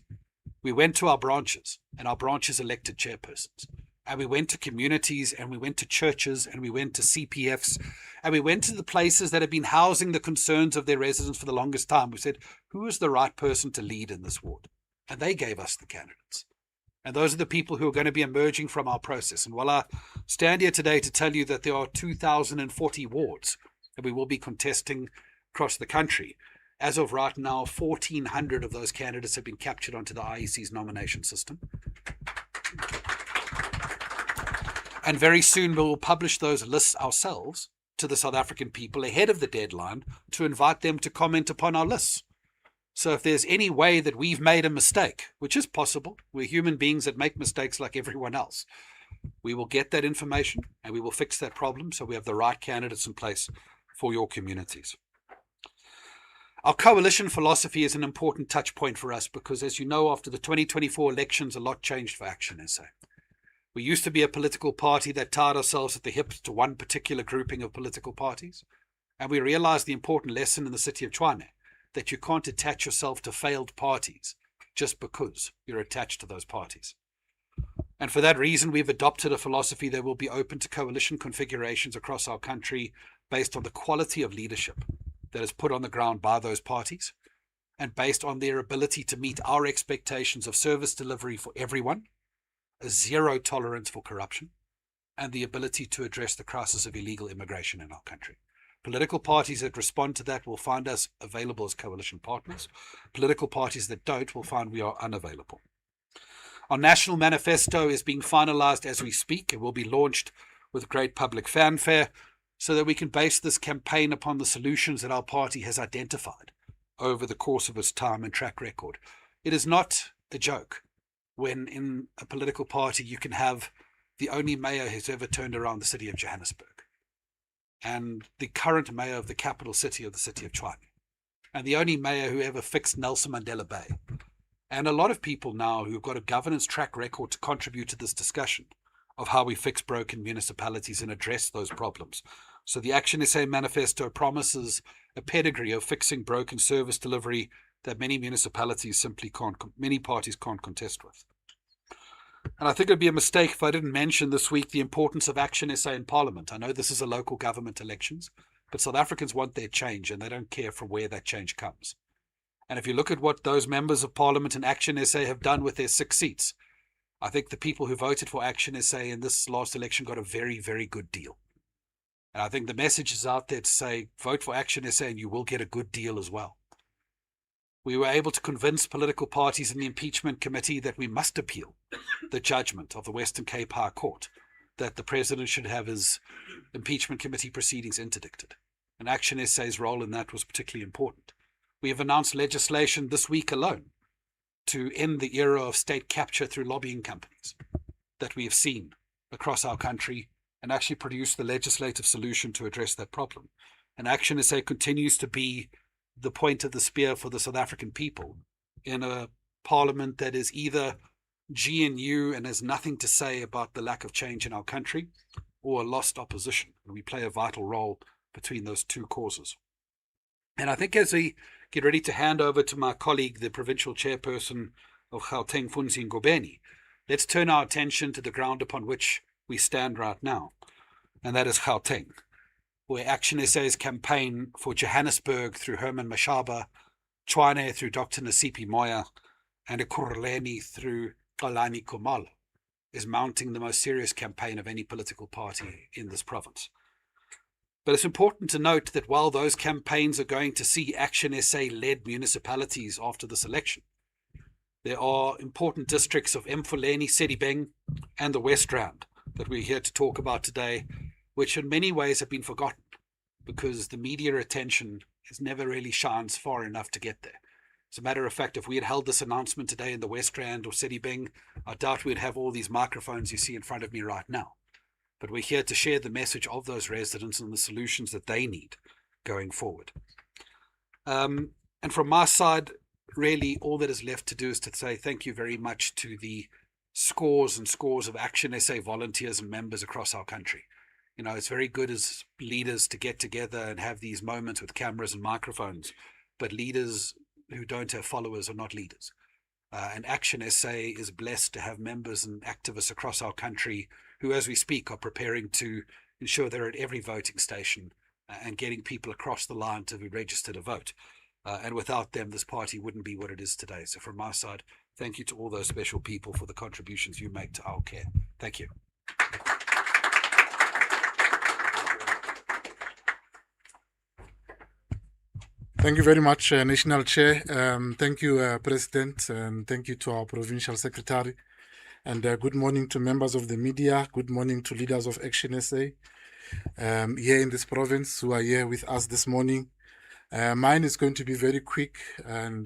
We went to our branches, and our branches elected chairpersons. And we went to communities, and we went to churches, and we went to CPFs, and we went to the places that have been housing the concerns of their residents for the longest time. We said, who is the right person to lead in this ward? And they gave us the candidates. And those are the people who are going to be emerging from our process. And while I stand here today to tell you that there are 2,040 wards that we will be contesting across the country, as of right now, 1,400 of those candidates have been captured onto the IEC's nomination system. And very soon we will publish those lists ourselves to the South African people ahead of the deadline to invite them to comment upon our lists. So if there's any way that we've made a mistake, which is possible, we're human beings that make mistakes like everyone else, we will get that information and we will fix that problem so we have the right candidates in place for your communities. Our coalition philosophy is an important touch point for us because, as you know, after the 2024 elections, a lot changed for ActionSA. We used to be a political party that tied ourselves at the hips to one particular grouping of political parties, and we realized the important lesson in the city of Tshwane, that you can't attach yourself to failed parties just because you're attached to those parties. And for that reason, we've adopted a philosophy that will be open to coalition configurations across our country based on the quality of leadership that is put on the ground by those parties and based on their ability to meet our expectations of service delivery for everyone, a zero tolerance for corruption, and the ability to address the crisis of illegal immigration in our country. Political parties that respond to that will find us available as coalition partners. Political parties that don't will find we are unavailable. Our national manifesto is being finalized as we speak. It will be launched with great public fanfare so that we can base this campaign upon the solutions that our party has identified over the course of its time and track record. It is not a joke when in a political party you can have the only mayor who's ever turned around the city of Johannesburg and the current mayor of the capital city of the city of Tshwane and the only mayor who ever fixed Nelson Mandela Bay, and a lot of people now who've got a governance track record to contribute to this discussion of how we fix broken municipalities and address those problems. So the ActionSA manifesto promises a pedigree of fixing broken service delivery that many municipalities simply can't, many parties can't contest with. And I think it would be a mistake if I didn't mention this week the importance of ActionSA in Parliament. I know this is a local government elections, but South Africans want their change and they don't care from where that change comes. And if you look at what those members of Parliament and ActionSA have done with their 6 seats, I think the people who voted for ActionSA in this last election got a very, very good deal. And I think the message is out there to say, vote for ActionSA and you will get a good deal as well. We were able to convince political parties in the impeachment committee that we must appeal the judgment of the Western Cape High Court, that the president should have his impeachment committee proceedings interdicted. And ActionSA's role in that was particularly important. We have announced legislation this week alone to end the era of state capture through lobbying companies that we have seen across our country and actually produce the legislative solution to address that problem. And ActionSA continues to be the point of the spear for the South African people in a parliament that is either GNU and has nothing to say about the lack of change in our country, or a lost opposition. And we play a vital role between those two causes. And I think as we get ready to hand over to my colleague, the provincial chairperson of Gauteng, Funzi Ngobeni, let's turn our attention to the ground upon which we stand right now, and that is Gauteng, where ActionSA's campaign for Johannesburg through Herman Mashaba, Tshwane through Dr. Nasipi Moya, and Ekurhuleni through Xolani Khumalo is mounting the most serious campaign of any political party in this province. But it's important to note that while those campaigns are going to see ActionSA-led municipalities after this election, there are important districts of Mfuleni, Sedibeng, and the West Rand that we're here to talk about today, which in many ways have been forgotten because the media attention has never really shines far enough to get there. As a matter of fact, if we had held this announcement today in the West Rand or Sedibeng, I doubt we'd have all these microphones you see in front of me right now. But we're here to share the message of those residents and the solutions that they need going forward. And from my side, really all that is left to do is to say thank you very much to the scores and scores of ActionSA volunteers and members across our country. You know, it's very good as leaders to get together and have these moments with cameras and microphones, but leaders who don't have followers are not leaders. And ActionSA is blessed to have members and activists across our country who, as we speak, are preparing to ensure they're at every voting station and getting people across the line to be registered to vote. And without them, this party wouldn't be what it is today. So from my side, thank you to all those special people for the contributions you make to our care. Thank you. Thank you very much, National Chair. Thank you, President, and thank you to our Provincial Secretary. And good morning to members of the media. Good morning to leaders of ActionSA here in this province who are here with us this morning. Mine is going to be very quick, and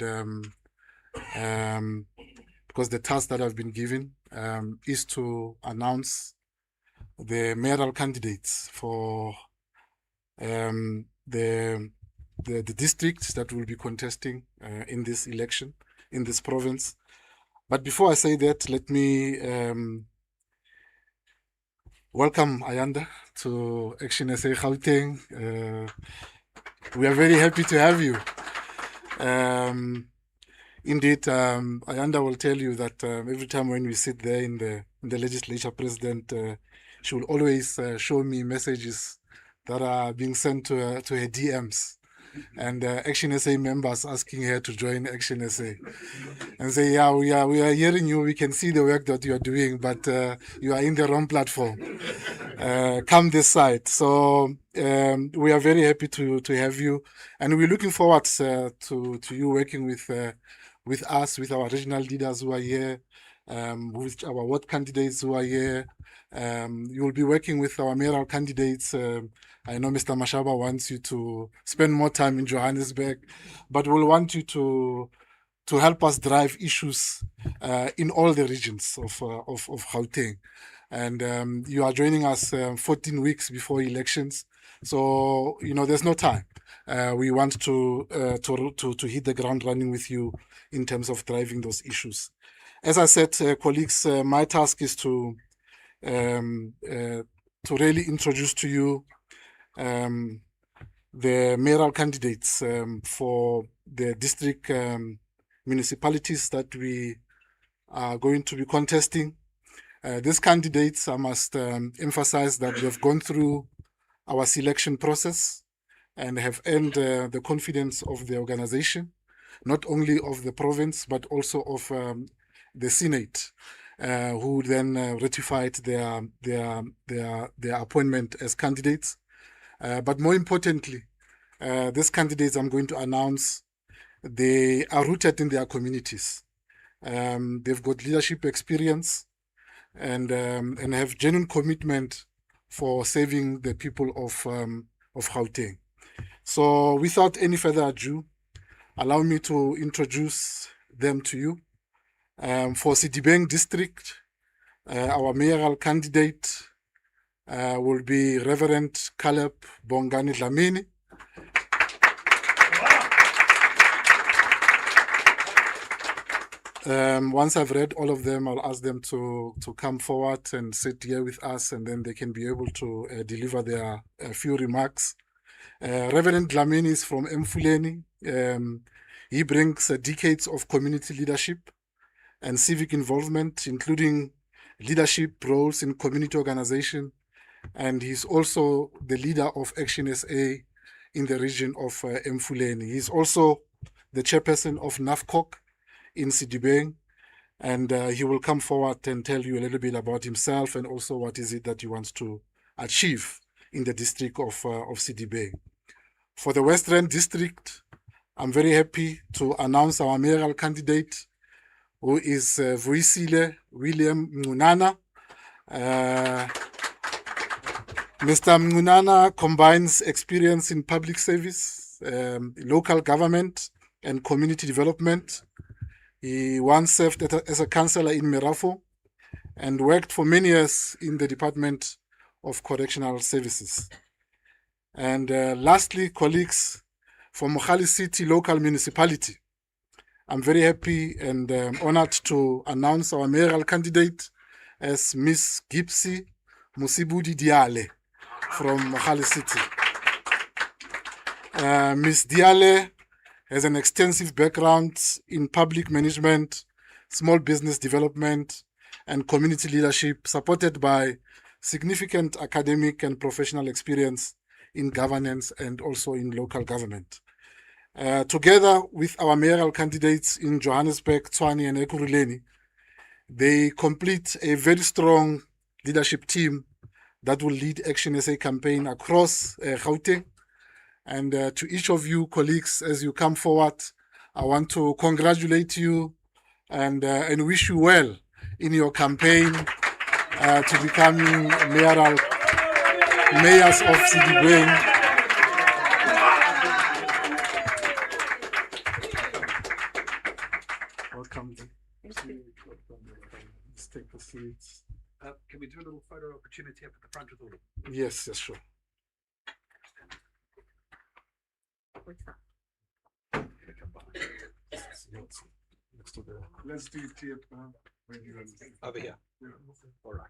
because the task that I've been given is to announce the mayoral candidates for the districts that will be contesting in this election in this province. But before I say that, let me welcome Ayanda to ActionSA Gauteng. We are very happy to have you. Indeed, Ayanda will tell you that every time when we sit there in the legislature, President, she will always show me messages that are being sent to her DMs. And ActionSA members asking her to join ActionSA and say, yeah, we are hearing you. We can see the work that you are doing, but you are in the wrong platform. Come this side. So we are very happy to have you, and we're looking forward to you working with us, with our regional leaders who are here, with our ward candidates who are here. You will be working with our mayoral candidates. I know Mr. Mashaba wants you to spend more time in Johannesburg, but we'll want you to help us drive issues in all the regions of Gauteng. And you are joining us 14 weeks before elections, so there's no time. We want to hit the ground running with you in terms of driving those issues. As I said, colleagues, my task is to really introduce to you the mayoral candidates for the district municipalities that we are going to be contesting. These candidates, I must emphasize that they've gone through our selection process and have earned the confidence of the organization, not only of the province, but also of the Senate, who then ratified their appointment as candidates. But more importantly, these candidates I'm going to announce, they are rooted in their communities. They've got leadership experience and have genuine commitment for saving the people of Gauteng. So without any further ado, allow me to introduce them to you. For Sidibeng district, our mayoral candidate will be Reverend Caleb Bongani Dlamini. Once I've read all of them, I'll ask them to come forward and sit here with us, and then they can be able to deliver their few remarks. Reverend Dlamini is from Mfuleni. He brings decades of community leadership and civic involvement, including leadership roles in community organization, and he's also the leader of ActionSA in the region of Mfuleni. He's also the chairperson of NAFCOC in Sidibeng, and he will come forward and tell you a little bit about himself and also what is it that he wants to achieve in the district of Sidibeng. For the Western District, I'm very happy to announce our mayoral candidate, who is Vuisile William Mngunana. Mr. Mngunana combines experience in public service, local government, and community development. He once served as a councillor in Merafo and worked for many years in the Department of Correctional Services. And lastly, colleagues, from Mogale City Local Municipality, I'm very happy and honored to announce our mayoral candidate as Miss Gipsy Musibudi Diale from Mogale City. Miss Diale has an extensive background in public management, small business development, and community leadership, supported by significant academic and professional experience in governance and also in local government. Together with our mayoral candidates in Johannesburg, Tshwane, and Ekurhuleni, they complete a very strong leadership team that will lead ActionSA campaign across Gauteng. And to each of you colleagues, as you come forward, I want to congratulate you and wish you well in your campaign to becoming mayors of Sidibeng. Welcome. Let's take the seats. Can we do a little photo opportunity up at the front with all of them? Yes, yes, sure. Let's do it here. Over here. All right.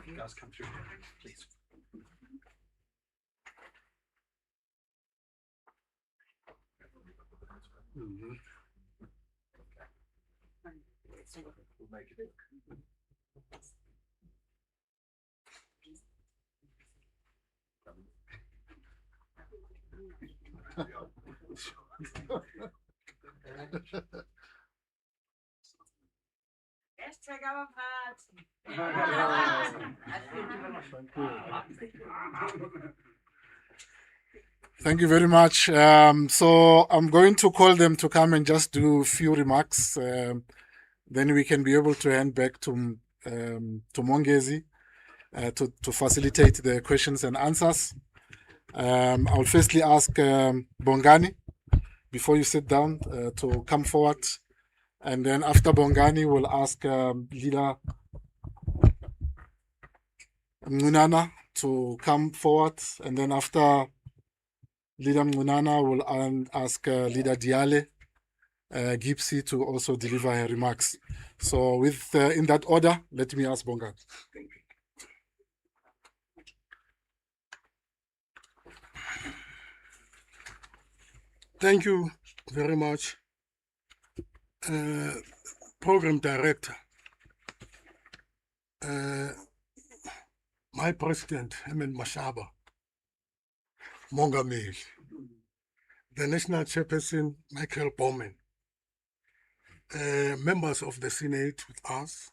You guys come through, please. We'll make it. Thank you very much. So I'm going to call them to come and just do a few remarks. Then we can be able to hand back to Mongezi to facilitate the questions and answers. I'll firstly ask Bongani, before you sit down, to come forward. And then after Bongani, we'll ask Leader Mnunana to come forward. And then after Leader Mnunana, we'll ask Leader Diale Gipsy to also deliver her remarks. So with in that order, let me ask Bongani. Thank you very much, Program Director. My President, Herman Mashaba, Mongameli, the National Chairperson, Michael Bowman, members of the Senate with us,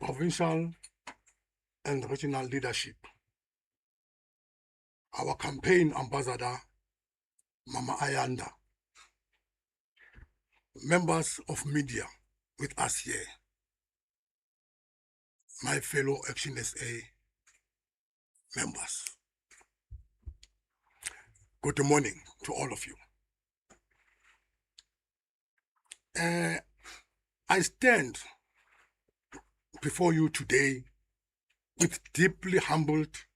provincial and regional leadership, our campaign ambassador, Mama Ayanda, members of media with us here, my fellow ActionSA members. Good morning to all of you. I stand before you today with deeply humbled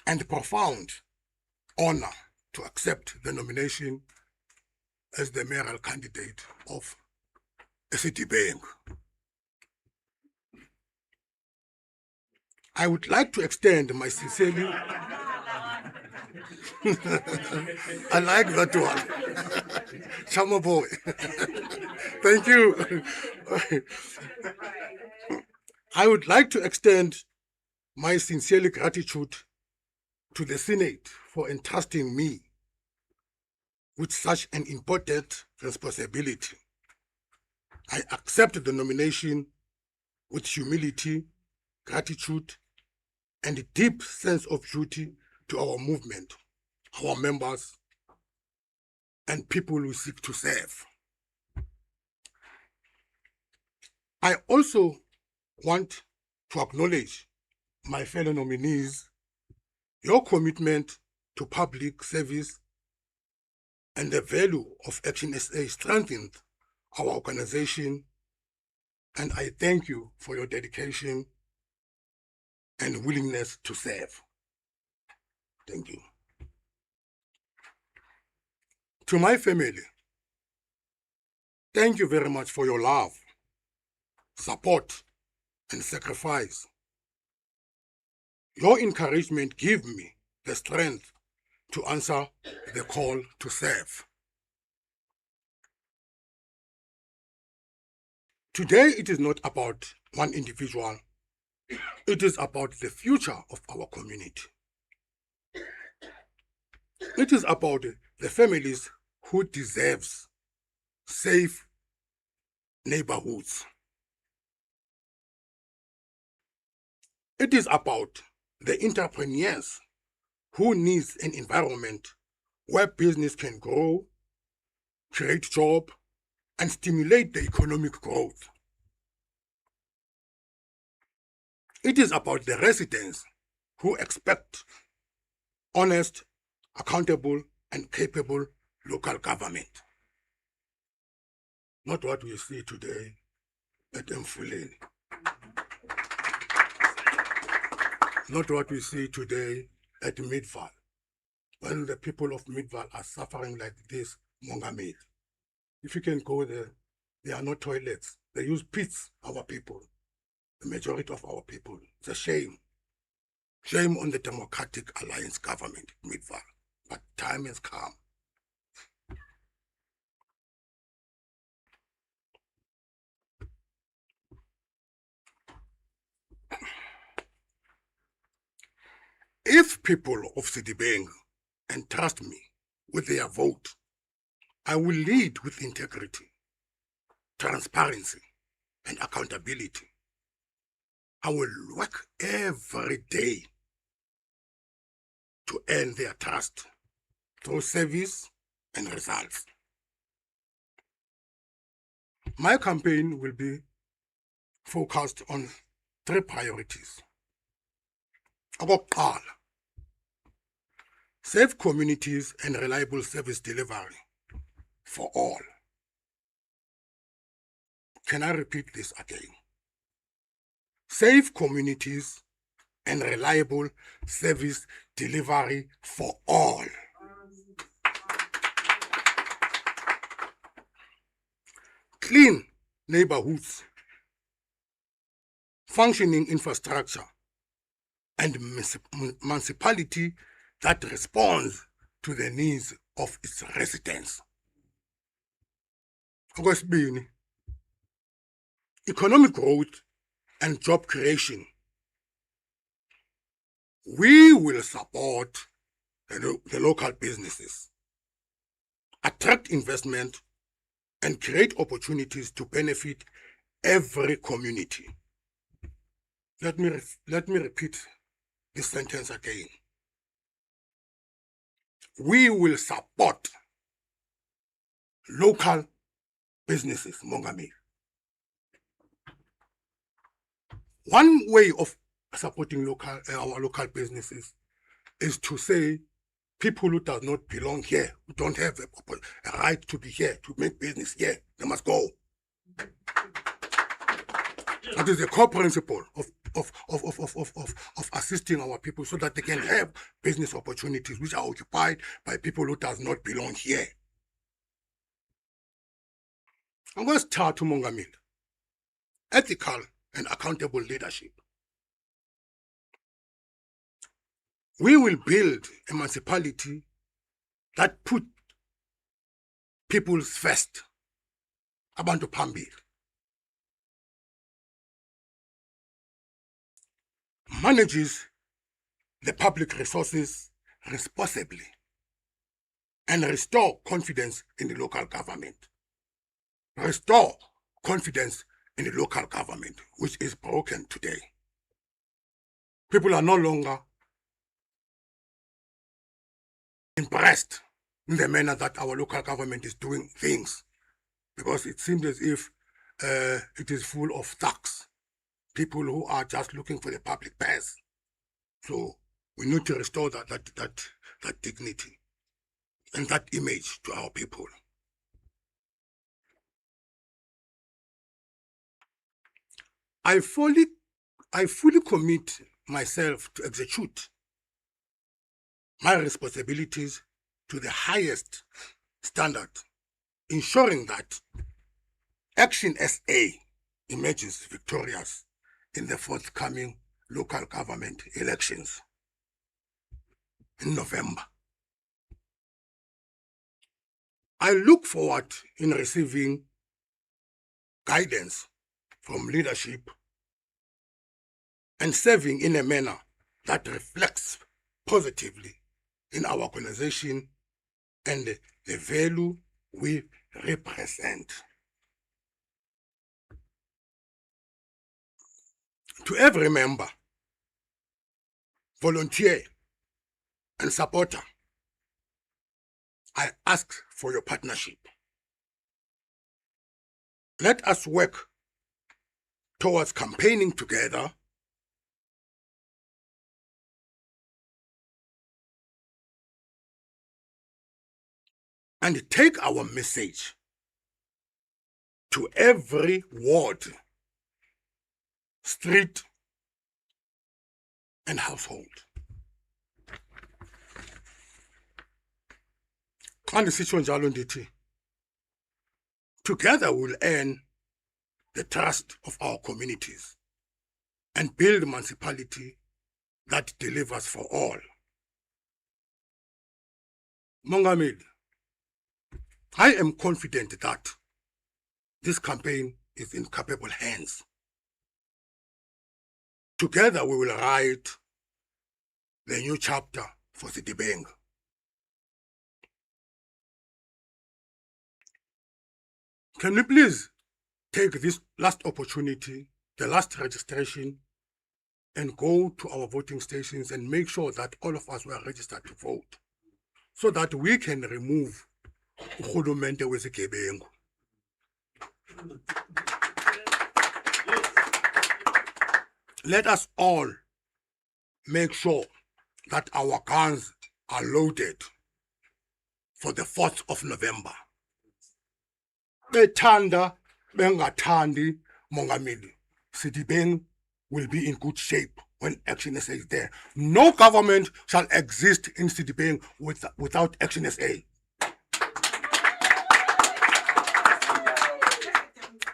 and profound honor to accept the nomination as the mayoral candidate of Sidibeng. I would like to extend my sincerely. I like that one. Chama boy. Thank you. I would like to extend my sincere gratitude to the Senate for entrusting me with such an important responsibility. I accept the nomination with humility, gratitude, and a deep sense of duty to our movement, our members, and people we seek to serve. I also want to acknowledge my fellow nominees, your commitment to public service and the value of ActionSA strengthened our organization, and I thank you for your dedication and willingness to serve. Thank you. To my family, thank you very much for your love, support, and sacrifice. Your encouragement gives me the strength to answer the call to serve. Today, it is not about one individual. It is about the future of our community. It is about the families who deserve safe neighborhoods. It is about the entrepreneurs who needs an environment where business can grow, create jobs, and stimulate the economic growth. It is about the residents who expect honest, accountable, and capable local government. Not what we see today at Mfuleni. Not what we see today at Midval. When the people of Midval are suffering like this, Mongameli. If you can go there, there are no toilets. They use pits, our people. The majority of our people. It's a shame. Shame on the Democratic Alliance government, Midval. But time has come. If people of Sidibeng entrust me with their vote, I will lead with integrity, transparency, and accountability. I will work every day to earn their trust through service and results. My campaign will be focused on 3 priorities. Okokuqala, safe communities and reliable service delivery for all. Can I repeat this again? Safe communities and reliable service delivery for all. Clean neighborhoods, functioning infrastructure, and municipality that responds to the needs of its residents. Okwesibini, economic growth and job creation. We will support the local businesses, attract investment, and create opportunities to benefit every community. Let me repeat this sentence again. We will support local businesses, Mongameli. One way of supporting our local businesses is to say people who do not belong here, who don't have a right to be here, to make business here, they must go. That is the core principle of assisting our people so that they can have business opportunities which are occupied by people who does not belong here. I'm going to start to Mongameli. Ethical and accountable leadership. We will build a municipality that put people's first. Abantu phambili. Manages the public resources responsibly and restore confidence in the local government. Restore confidence in the local government, which is broken today. People are no longer impressed in the manner that our local government is doing things, because it seems as if it is full of thugs, people who are just looking for the public purse. So we need to restore that dignity and that image to our people. I fully commit myself to execute my responsibilities to the highest standard, ensuring that ActionSA emerges victorious in the forthcoming local government elections in November. I look forward in receiving guidance from leadership and serving in a manner that reflects positively in our organization and the value we represent. To every member, volunteer, and supporter, I ask for your partnership. Let us work towards campaigning together and take our message to every ward, street, and household. Xa ndisitsho njalo ndithi, together we'll earn the trust of our communities and build a municipality that delivers for all. Mongameli, I am confident that this campaign is in capable hands. Together we will write the new chapter for Sedibeng. Can we please take this last opportunity, the last registration, and go to our voting stations and make sure that all of us were registered to vote, so that we can remove urhulumente wezigebengu. Let us all make sure that our guns are loaded for the 4th of November. Bethanda, bengathandi, Mongameli, Sedibeng will be in good shape when ActionSA is there. No government shall exist in Sedibeng without ActionSA.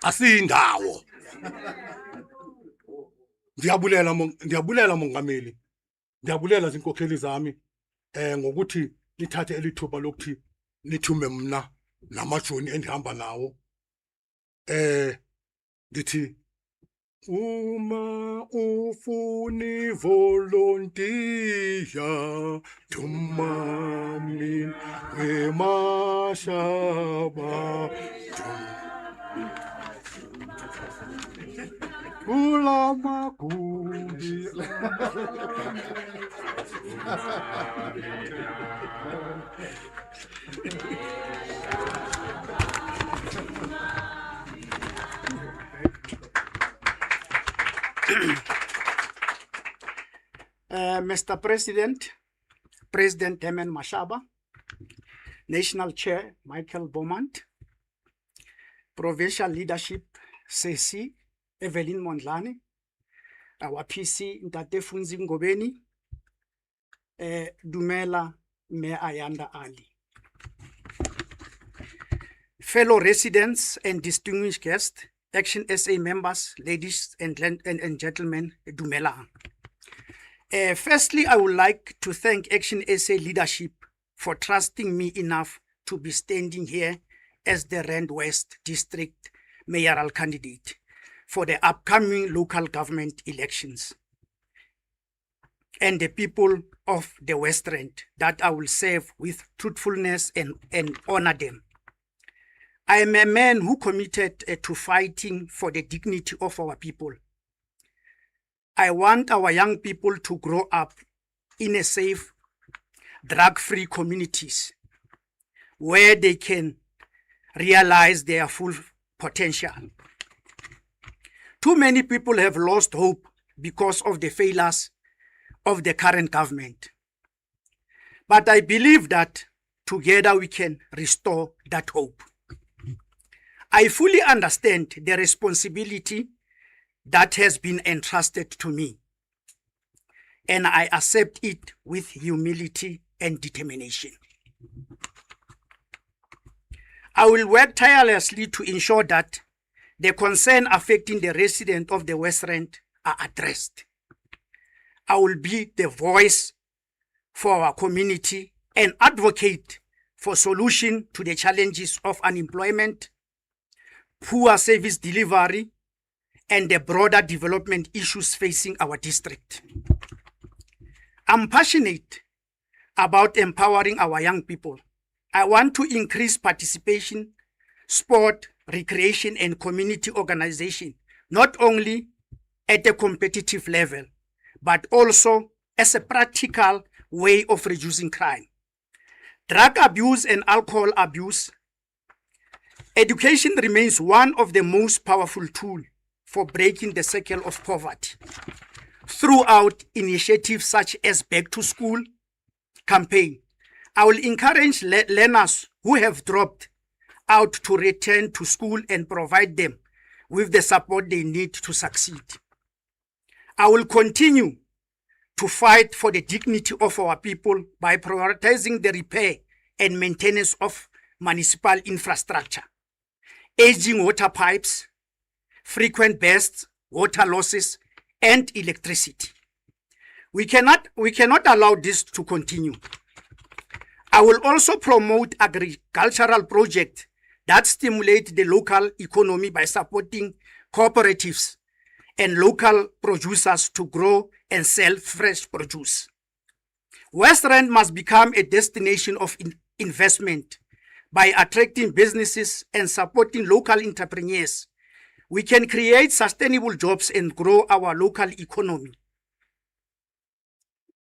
Asiyindawo. Ndiyabulela Mongameli. Ndiyabulela zinkokheli zami ngokuthi nithathe elithuba lokuthi nithume mna namajoni endihamba nawo. Ndithi uma ufuni volunteer thuma mina Mashaba kula magumbi. Mr. President, President Herman Mashaba, National Chair Michael Beaumont, Provincial Leadership CC Evelyn Mondlane, our PC Ntate Funzi Ngobeni, Dumela Mayor Ayanda Allie. Fellow residents and distinguished guests, ActionSA members, ladies and gentlemen, Dumela. Firstly, I would like to thank ActionSA leadership for trusting me enough to be standing here as the Rand West District mayoral candidate for the upcoming local government elections, and the people of the West Rand that I will serve with truthfulness and honor them. I am a man who committed to fighting for the dignity of our people. I want our young people to grow up in a safe, drug-free communities where they can realize their full potential. Too many people have lost hope because of the failures of the current government. But I believe that together we can restore that hope. I fully understand the responsibility that has been entrusted to me, and I accept it with humility and determination. I will work tirelessly to ensure that the concerns affecting the residents of the West Rand are addressed. I will be the voice for our community and advocate for solution to the challenges of unemployment, poor service delivery, and the broader development issues facing our district. I'm passionate about empowering our young people. I want to increase participation, sport, recreation, and community organization, not only at a competitive level, but also as a practical way of reducing crime. Drug abuse and alcohol abuse. Education remains one of the most powerful tools for breaking the cycle of poverty throughout initiatives such as Back to School campaign. I will encourage learners who have dropped out to return to school and provide them with the support they need to succeed. I will continue to fight for the dignity of our people by prioritizing the repair and maintenance of municipal infrastructure, aging water pipes, frequent bursts, water losses, and electricity. We cannot allow this to continue. I will also promote agricultural projects that stimulate the local economy by supporting cooperatives and local producers to grow and sell fresh produce. West Rand must become a destination of investment by attracting businesses and supporting local entrepreneurs. We can create sustainable jobs and grow our local economy.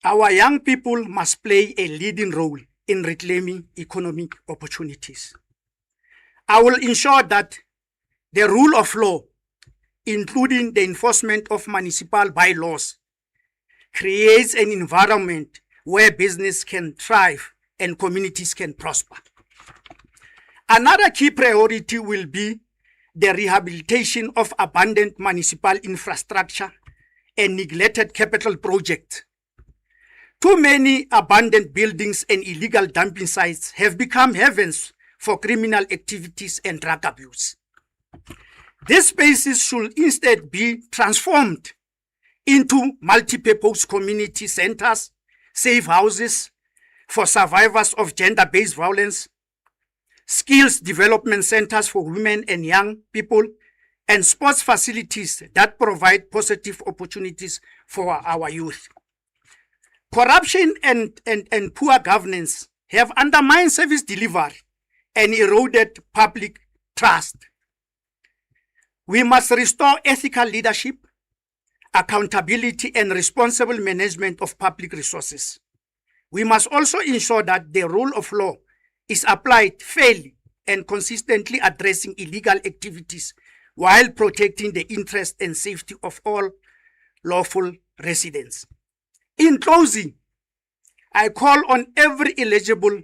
Our young people must play a leading role in reclaiming economic opportunities. I will ensure that the rule of law, including the enforcement of municipal bylaws, creates an environment where business can thrive and communities can prosper. Another key priority will be the rehabilitation of abandoned municipal infrastructure and neglected capital projects. Too many abandoned buildings and illegal dumping sites have become havens for criminal activities and drug abuse. These spaces should instead be transformed into multi-purpose community centers, safe houses for survivors of gender-based violence, skills development centers for women and young people, and sports facilities that provide positive opportunities for our youth. Corruption and poor governance have undermined service delivery and eroded public trust. We must restore ethical leadership, accountability, and responsible management of public resources. We must also ensure that the rule of law is applied fairly and consistently, addressing illegal activities while protecting the interest and safety of all lawful residents. In closing, I call on every eligible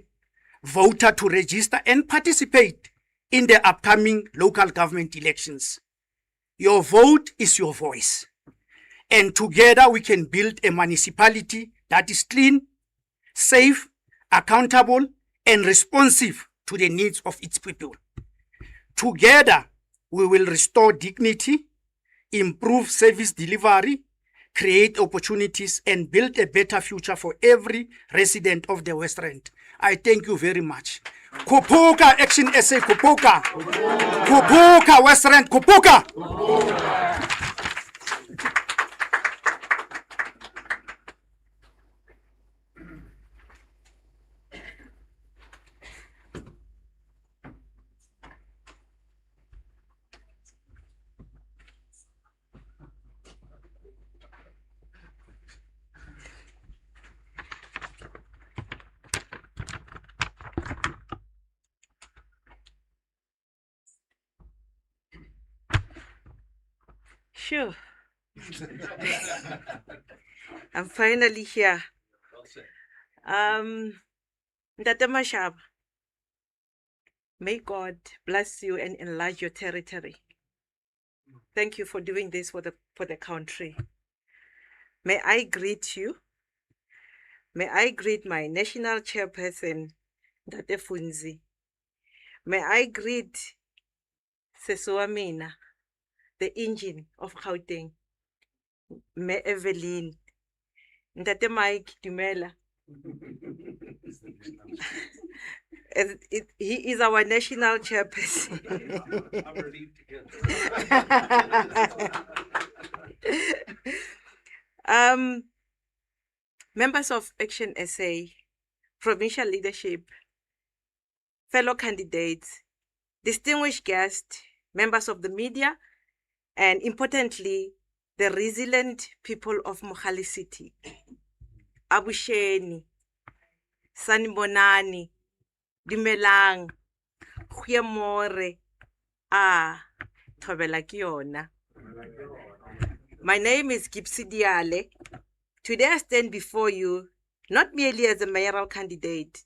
voter to register and participate in the upcoming local government elections. Your vote is your voice, and together we can build a municipality that is clean, safe, accountable, and responsive to the needs of its people. Together, we will restore dignity, improve service delivery, create opportunities, and build a better future for every resident of the West Rand. I thank you very much. Kupuka, ActionSA, kupuka. Kupuka, West Rand, kupuka. Sure. I'm finally here. Ntate Mashaba, may God bless you and enlarge your territory. Thank you for doing this for the country. May I greet you. May I greet my national chairperson, Ntate Funzi. May I greet Sesuamina, the engine of Gauteng, Me Evelyn, Ntate Mike Dumela. He is our national chairperson. I'm relieved to members of ActionSA, provincial leadership, fellow candidates, distinguished guests, members of the media, and importantly, the resilient people of Mohali City. Abusheni, Sanibonani, Dumelang, Goeiemorgen, Thobela ke yona. My name is Gipsy Diale. Today I stand before you not merely as a mayoral candidate,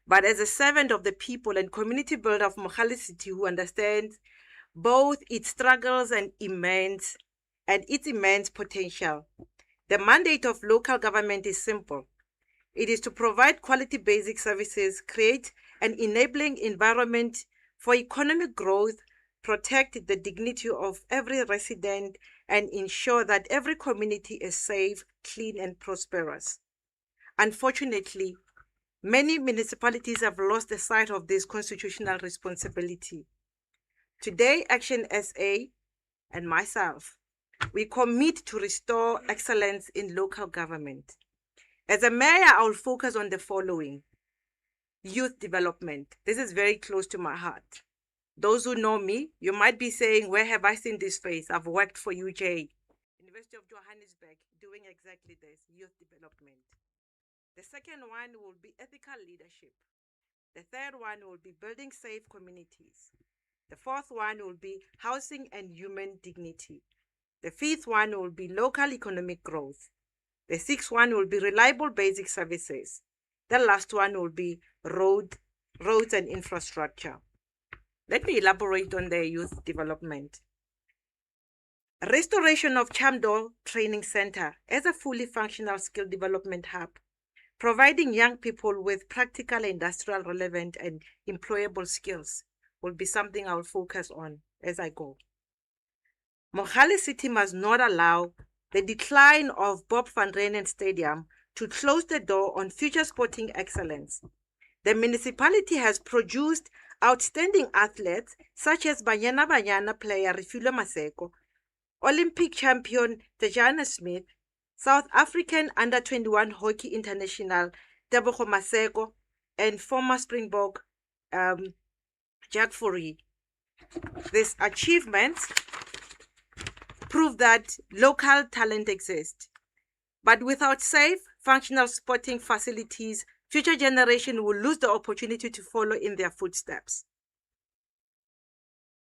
but as a servant of the people and community builder of Mogale City who understands both its struggles and its immense potential. The mandate of local government is simple. It is to provide quality basic services, create an enabling environment for economic growth, protect the dignity of every resident, and ensure that every community is safe, clean, and prosperous. Unfortunately, many municipalities have lost the sight of this constitutional responsibility. Today, ActionSA and myself, we commit to restore excellence in local government. As a mayor, I will focus on the following. Youth development. This is very close to my heart. Those who know me, you might be saying, where have I seen this face? I've worked for UJ, University of Johannesburg, doing exactly this, youth development. The second one will be ethical leadership. The third one will be building safe communities. The fourth one will be housing and human dignity. The fifth one will be local economic growth. The sixth one will be reliable basic services. The last one will be roads and infrastructure. Let me elaborate on the youth development. Restoration of Chamdor Training Center as a fully functional skill development hub, providing young people with practical, industrial, relevant, and employable skills will be something I will focus on as I go. Mogale City must not allow the decline of Bob van Reenen Stadium to close the door on future sporting excellence. The municipality has produced outstanding athletes such as Banyana player Refilwe Maseko, Olympic champion Tejana Smith, South African under-21 hockey international Tebogo Maseko, and former Springbok Jack Fourie. These achievements prove that local talent exists. But without safe, functional sporting facilities, future generations will lose the opportunity to follow in their footsteps.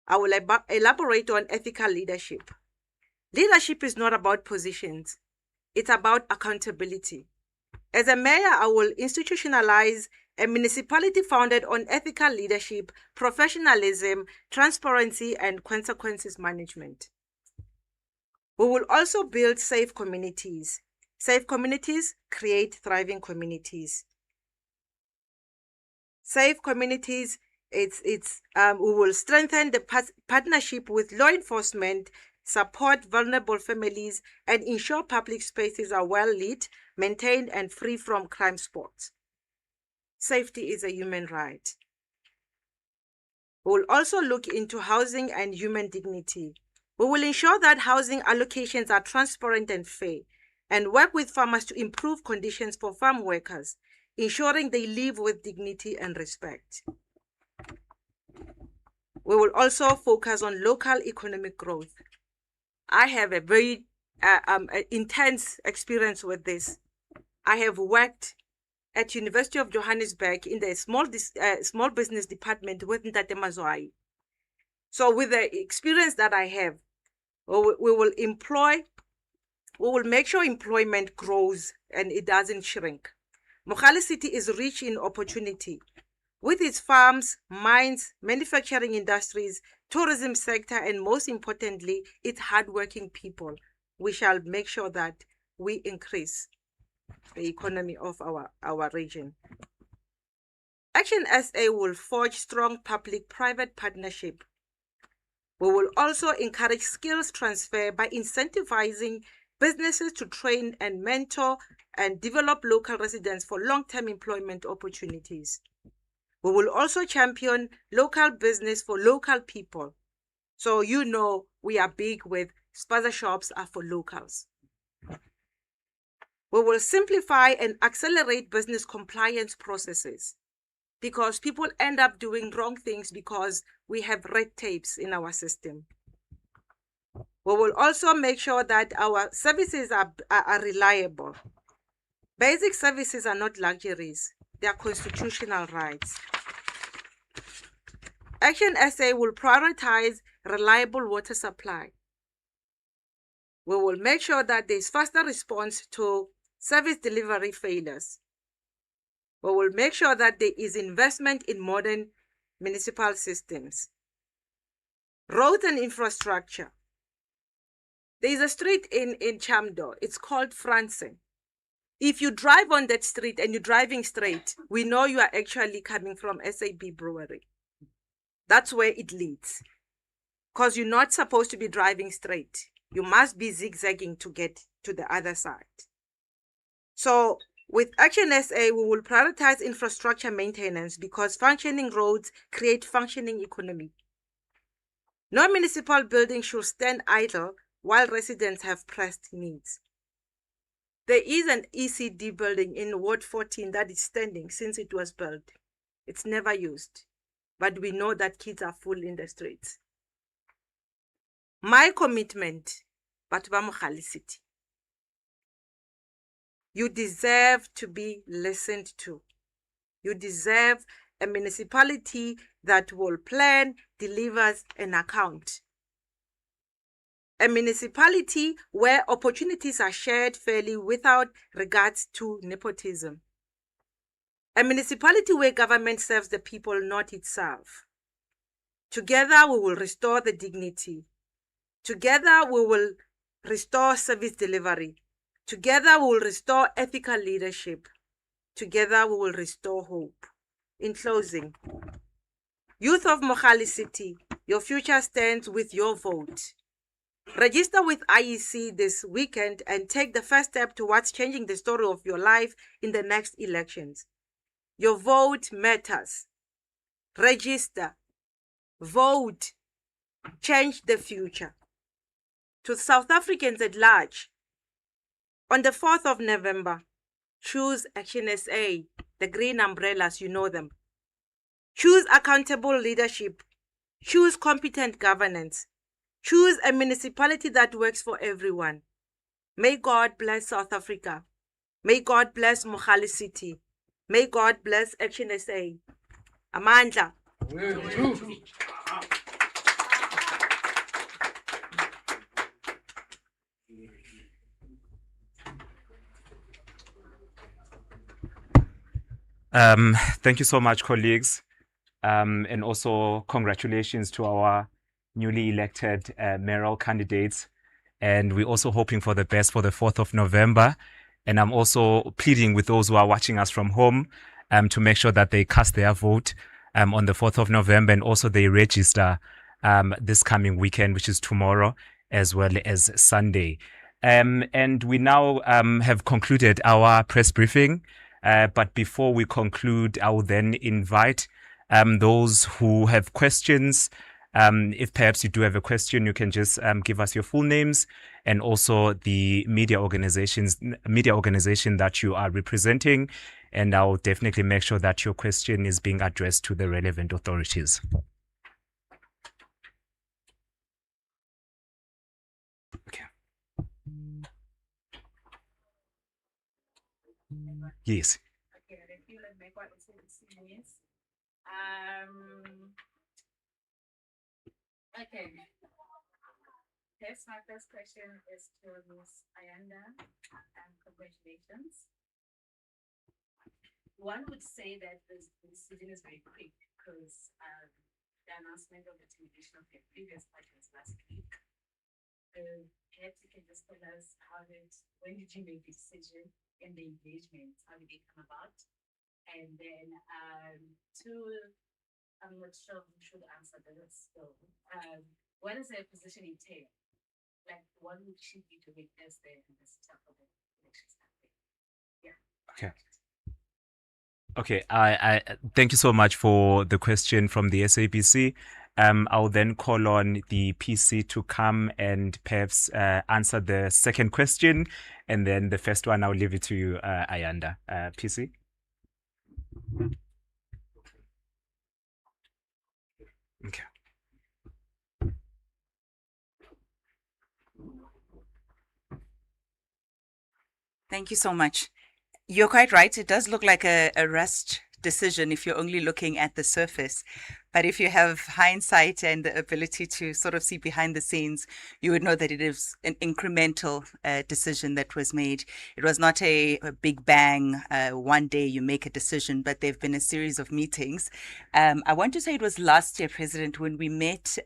I will elaborate on ethical leadership. Leadership is not about positions. It's about accountability. As a mayor, I will institutionalize a municipality founded on ethical leadership, professionalism, transparency, and consequences management. We will also build safe communities. Safe communities create thriving communities. Safe communities, we will strengthen the partnership with law enforcement, support vulnerable families, and ensure public spaces are well lit, maintained, and free from crime spots. Safety is a human right. We will also look into housing and human dignity. We will ensure that housing allocations are transparent and fair, and work with farmers to improve conditions for farm workers, ensuring they live with dignity and respect. We will also focus on local economic growth. I have a very intense experience with this. I have worked at University of Johannesburg in the small business department with Ntate Mazwai. So with the experience that I have, we will make sure employment grows and it doesn't shrink. Mogale City is rich in opportunity. With its farms, mines, manufacturing industries, tourism sector, and most importantly, its hardworking people, we shall make sure that we increase the economy of our region. ActionSA will forge strong public-private partnership. We will also encourage skills transfer by incentivizing businesses to train and mentor and develop local residents for long-term employment opportunities. We will also champion local business for local people. So you know we are big with spaza shops are for locals. We will simplify and accelerate business compliance processes because people end up doing wrong things because we have red tapes in our system. We will also make sure that our services are reliable. Basic services are not luxuries, they are constitutional rights. ActionSA will prioritize reliable water supply. We will make sure that there is faster response to service delivery failures. We will make sure that there is investment in modern municipal systems. Roads and infrastructure. There is a street in Chamdo, it's called Fransen. If you drive on that street and you're driving straight, we know you are actually coming from SAB Brewery. That's where it leads. Because you're not supposed to be driving straight. You must be zigzagging to get to the other side. So with ActionSA, we will prioritize infrastructure maintenance because functioning roads create functioning economy. No municipal building should stand idle while residents have pressed needs. There is an ECD building in Ward 14 that is standing since it was built. It's never used, but we know that kids are full in the streets. My commitment, batho ba Mogale City, you deserve to be listened to. You deserve a municipality that will plan, delivers, and account. A municipality where opportunities are shared fairly without regards to nepotism. A municipality where government serves the people, not itself. Together we will restore the dignity. Together we will restore service delivery. Together we will restore ethical leadership. Together we will restore hope. In closing, youth of Mogale City, your future stands with your vote. Register with IEC this weekend and take the first step towards changing the story of your life in the next elections. Your vote matters. Register. Vote. Change the future. To South Africans at large, on the 4th of November, choose ActionSA, the green umbrellas, you know them. Choose accountable leadership. Choose competent governance. Choose a municipality that works for everyone. May God bless South Africa. May God bless Mogale City. May God bless ActionSA. Amandla. Thank you so much, colleagues. And also congratulations to our newly elected mayoral candidates. And we're also hoping for the best for the 4th of November. And I'm also pleading with those who are watching us from home to make sure that they cast their vote on the 4th of November, and also they register this coming weekend, which is tomorrow, as well as Sunday. And we now have concluded our press briefing. But before we conclude, I will then invite those who have questions. If perhaps you do have a question, you can just give us your full names and also the media organization that you are representing. And I'll definitely make sure that your question is being addressed to the relevant authorities. Okay. Yes. Okay. Yes, my first question is to Ms. Ayanda, and congratulations. One would say that the decision is very quick because the announcement of the termination of your previous party was last week. Perhaps you can just tell us when did you make the decision and the engagement? How did it come about? And then two, I'm not sure who should answer this still. What does their position entail? Like, what would she be doing as the stuff of the elections campaign? Yeah. Okay. Okay, I thank you so much for the question from the SABC. I'll then call on the PC to come and perhaps answer the second question, and then the first one I'll leave it to you, Ayanda. PC. Okay. Thank you so much. You're quite right. It does look like a rushed decision if you're only looking at the surface. But if you have hindsight and the ability to sort of see behind the scenes, you would know that it is an incremental decision that was made. It was not a big bang, one day you make a decision, but there have been a series of meetings. I want to say it was last year, President, when we met.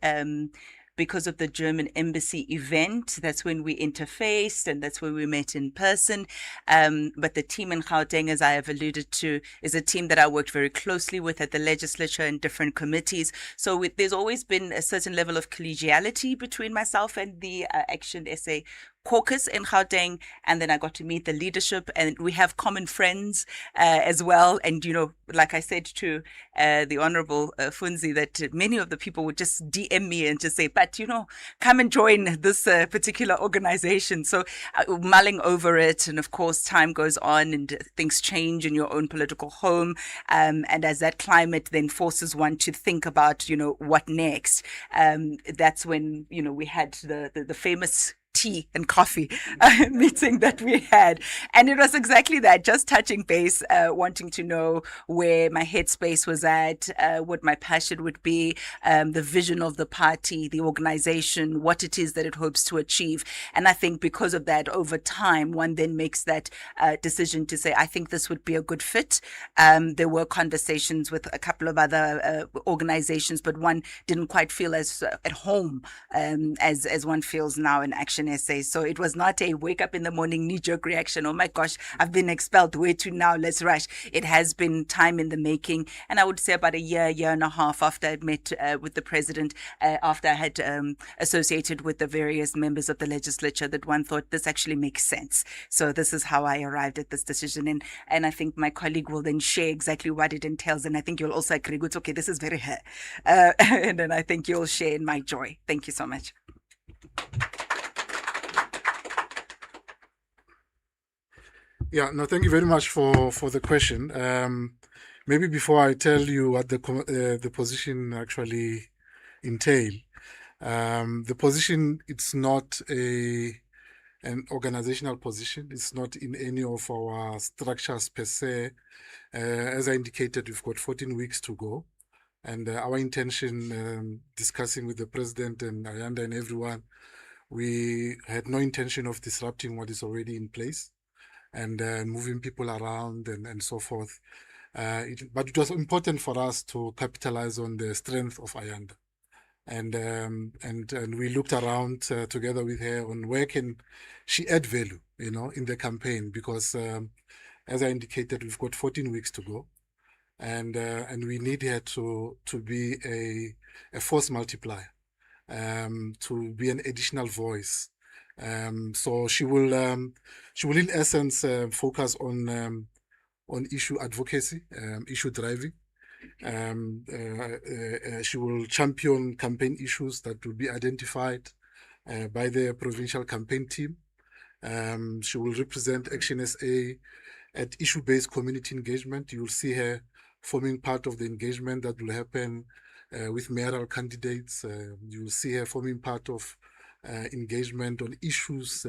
Because of the German embassy event. That's when we interfaced and that's when we met in person. But the team in Gauteng, as I have alluded to, is a team that I worked very closely with at the legislature and different committees. So there's always been a certain level of collegiality between myself and the ActionSA caucus in Gauteng, and then I got to meet the leadership, and we have common friends as well. And like I said to the Honorable Funzi, that many of the people would just DM me and just say, "But come and join this particular organization." So mulling over it, and of course, time goes on and things change in your own political home, and as that climate then forces one to think about, what next. That's when we had the famous tea and coffee meeting that we had. And it was exactly that, just touching base, wanting to know where my headspace was at, what my passion would be, the vision of the party, the organization, what it is that it hopes to achieve. And I think because of that, over time, one then makes that decision to say, I think this would be a good fit. There were conversations with a couple of other organizations, but one didn't quite feel as at home as one feels now in ActionSA. So it was not a wake up in the morning knee-jerk reaction, oh my gosh, I've been expelled, where to now, let's rush. It has been time in the making. And I would say about a year and a half after I'd met with the president, after I had associated with the various members of the legislature, that one thought this actually makes sense. So this is how I arrived at this decision. And I think my colleague will then share exactly what it entails. And I think you'll also agree with, okay, this is very her. And then I think you'll share in my joy. Thank you so much. Yeah, no, thank you very much for the question. Maybe before I tell you what the position actually entail, the position, it's not an organizational position. It's not in any of our structures per se. As I indicated, we've got 14 weeks to go. And our intention, discussing with the president and Ayanda and everyone, we had no intention of disrupting what is already in place and moving people around and so forth. But it was important for us to capitalize on the strength of Ayanda. And we looked around together with her on where can she add value, in the campaign, because as I indicated, we've got 14 weeks to go. And we need her to be a force multiplier, to be an additional voice. So she will in essence focus on issue advocacy, issue driving. She will champion campaign issues that will be identified by the provincial campaign team. She will represent ActionSA at issue-based community engagement. You will see her forming part of the engagement that will happen with mayoral candidates. You will see her forming part of engagement on issues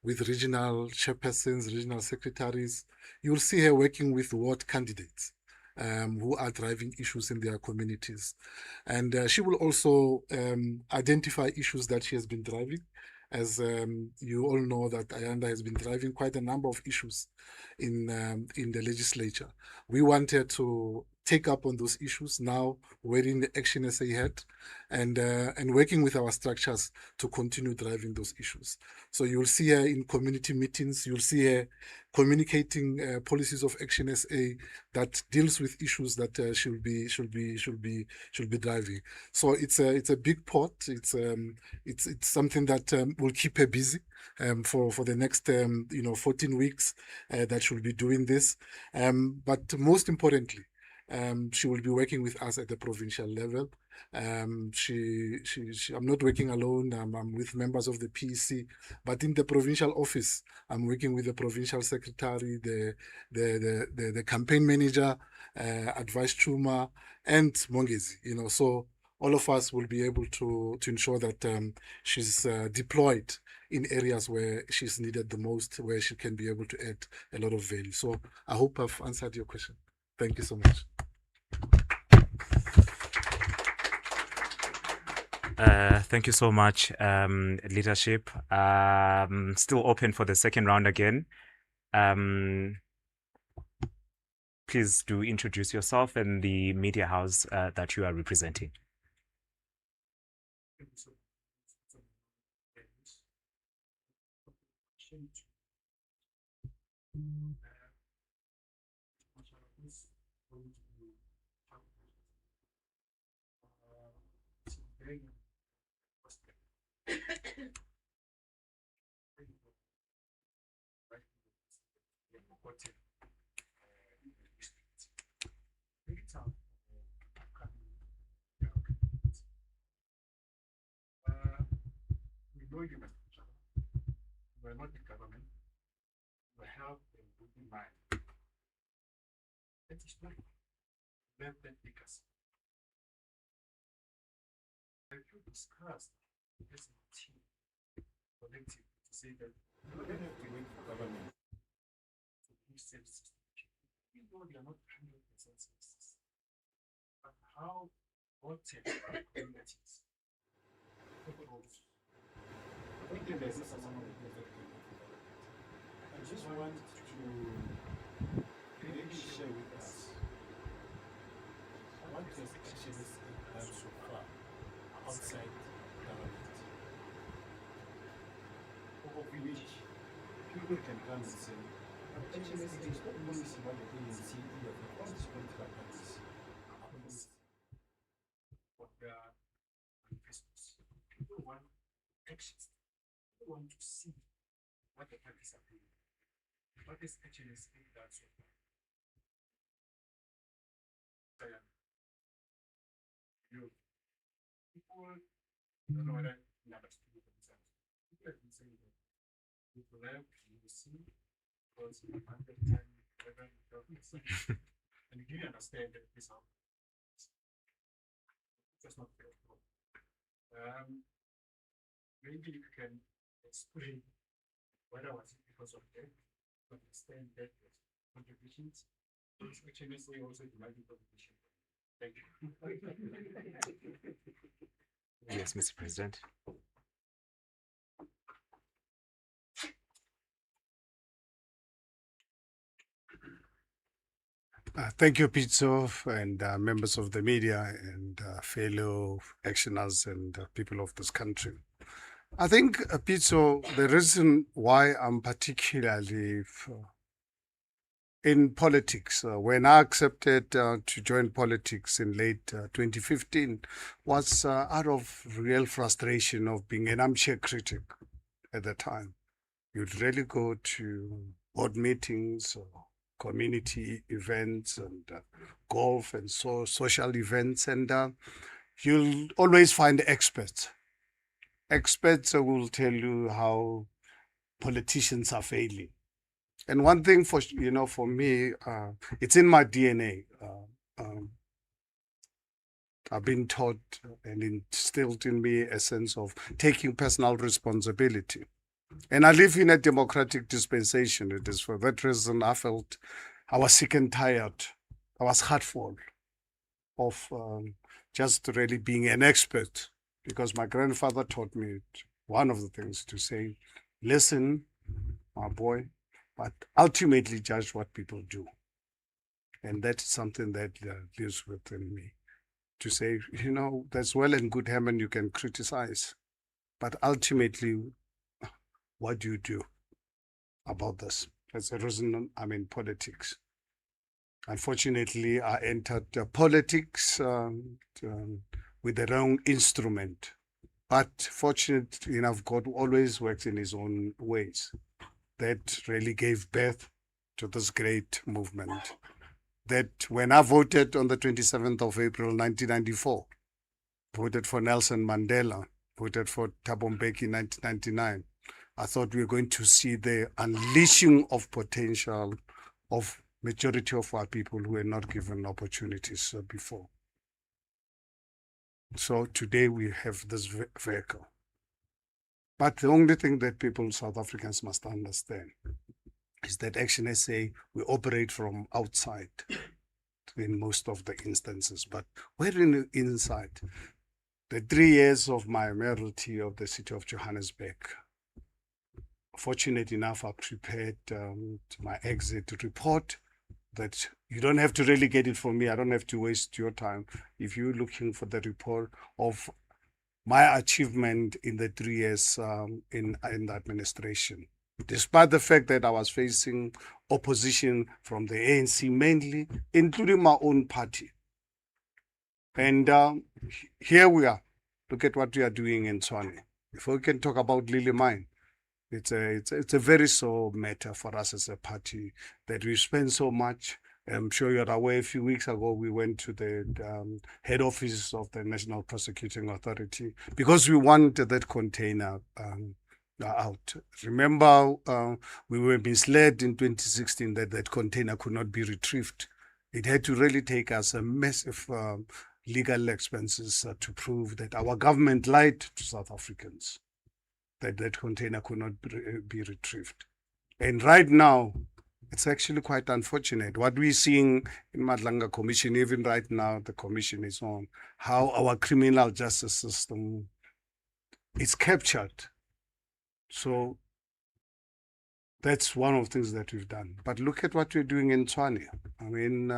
with regional chairpersons, regional secretaries. You will see her working with ward candidates who are driving issues in their communities. And she will also identify issues that she has been driving. As you all know, that Ayanda has been driving quite a number of issues in the legislature. We wanted to take up on those issues now, wearing the ActionSA hat and working with our structures to continue driving those issues. So you'll see her in community meetings. You'll see her communicating policies of ActionSA that deals with issues that should be driving. So it's a big pot. It's something that will keep her busy for the next 14 weeks that she'll be doing this. But most importantly, she will be working with us at the provincial level. I'm not working alone. I'm with members of the PEC, but in the provincial office, I'm working with the provincial secretary, the campaign manager, Advice Chuma, and Mongezi. So all of us will be able to ensure that she's deployed in areas where she's needed the most, where she can be able to add a lot of value. So I hope I've answered your question. Thank you so much. Thank you so much, leadership. Still open for the second round again. Please do introduce yourself and the media house that you are representing. We know you, Mr. Mashaba. You are not the government. You have a good mind. That is why let them take us. Have you discussed as a team, collective, to say that you don't have to wait for government to give services? We know they are not 100% services. But how important are communities? I just want to maybe share with us what has ActionSA done so far outside government, of which people can come and say, ActionSA is not only about the ANC, all these political parties for their manifestos. People want actions. People want to see what the parties are doing. What is ActionSA done so far? People don't know whether you understood what it is. People have been saying that you will have to see because you have the time, whether you don't listen. And you didn't understand that this happens. That's not fair. Maybe you can explain whether was it because of that, to understand that contributions. ActionSA also demanding contribution. Thank you. Yes, Mr. President. Thank you, Pitso, and members of the media and fellow actioners and people of this country. I think, Pitso, the reason why I'm particularly in politics, when I accepted to join politics in late 2015, was out of real frustration of being an armchair critic at the time. You'd really go to board meetings or community events and golf and social events, and you'll always find experts. Experts will tell you how politicians are failing. And one thing for me, it's in my DNA. I've been taught and instilled in me a sense of taking personal responsibility. And I live in a democratic dispensation. It is for that reason I felt I was sick and tired. I was heartful of just really being an expert, because my grandfather taught me one of the things to say, listen, my boy, but ultimately judge what people do. And that's something that lives within me. To say, that's well and good, Herman, you can criticize, but ultimately, what do you do about this? That's the reason I'm in politics. Unfortunately, I entered politics with the wrong instrument. But fortunately enough, God always works in his own ways. That really gave birth to this great movement. That when I voted on the 27th of April, 1994, voted for Nelson Mandela, voted for Thabo Mbeki in 1999, I thought we were going to see the unleashing of potential of majority of our people who were not given opportunities before. So today we have this vehicle. But the only thing that people, South Africans, must understand is that ActionSA, we operate from outside in most of the instances, but we're inside. The 3 years of my mayoralty of the city of Johannesburg, fortunate enough, I prepared my exit report that you don't have to really get it from me. I don't have to waste your time. If you're looking for the report of my achievement in the 3 years in the administration, despite the fact that I was facing opposition from the ANC mainly, including my own party. And here we are. Look at what we are doing in Tshwane. If we can talk about Lily Mine, it's a very sore matter for us as a party that we spend so much. I'm sure you're aware, a few weeks ago, we went to the head office of the National Prosecuting Authority because we want that container out. Remember, we were misled in 2016 that that container could not be retrieved. It had to really take us a massive legal expenses to prove that our government lied to South Africans, that that container could not be retrieved. And right now, it's actually quite unfortunate. What we're seeing in Madlanga Commission, even right now, the commission is on how our criminal justice system is captured. So that's one of the things that we've done. But look at what we're doing in Tshwane. I mean,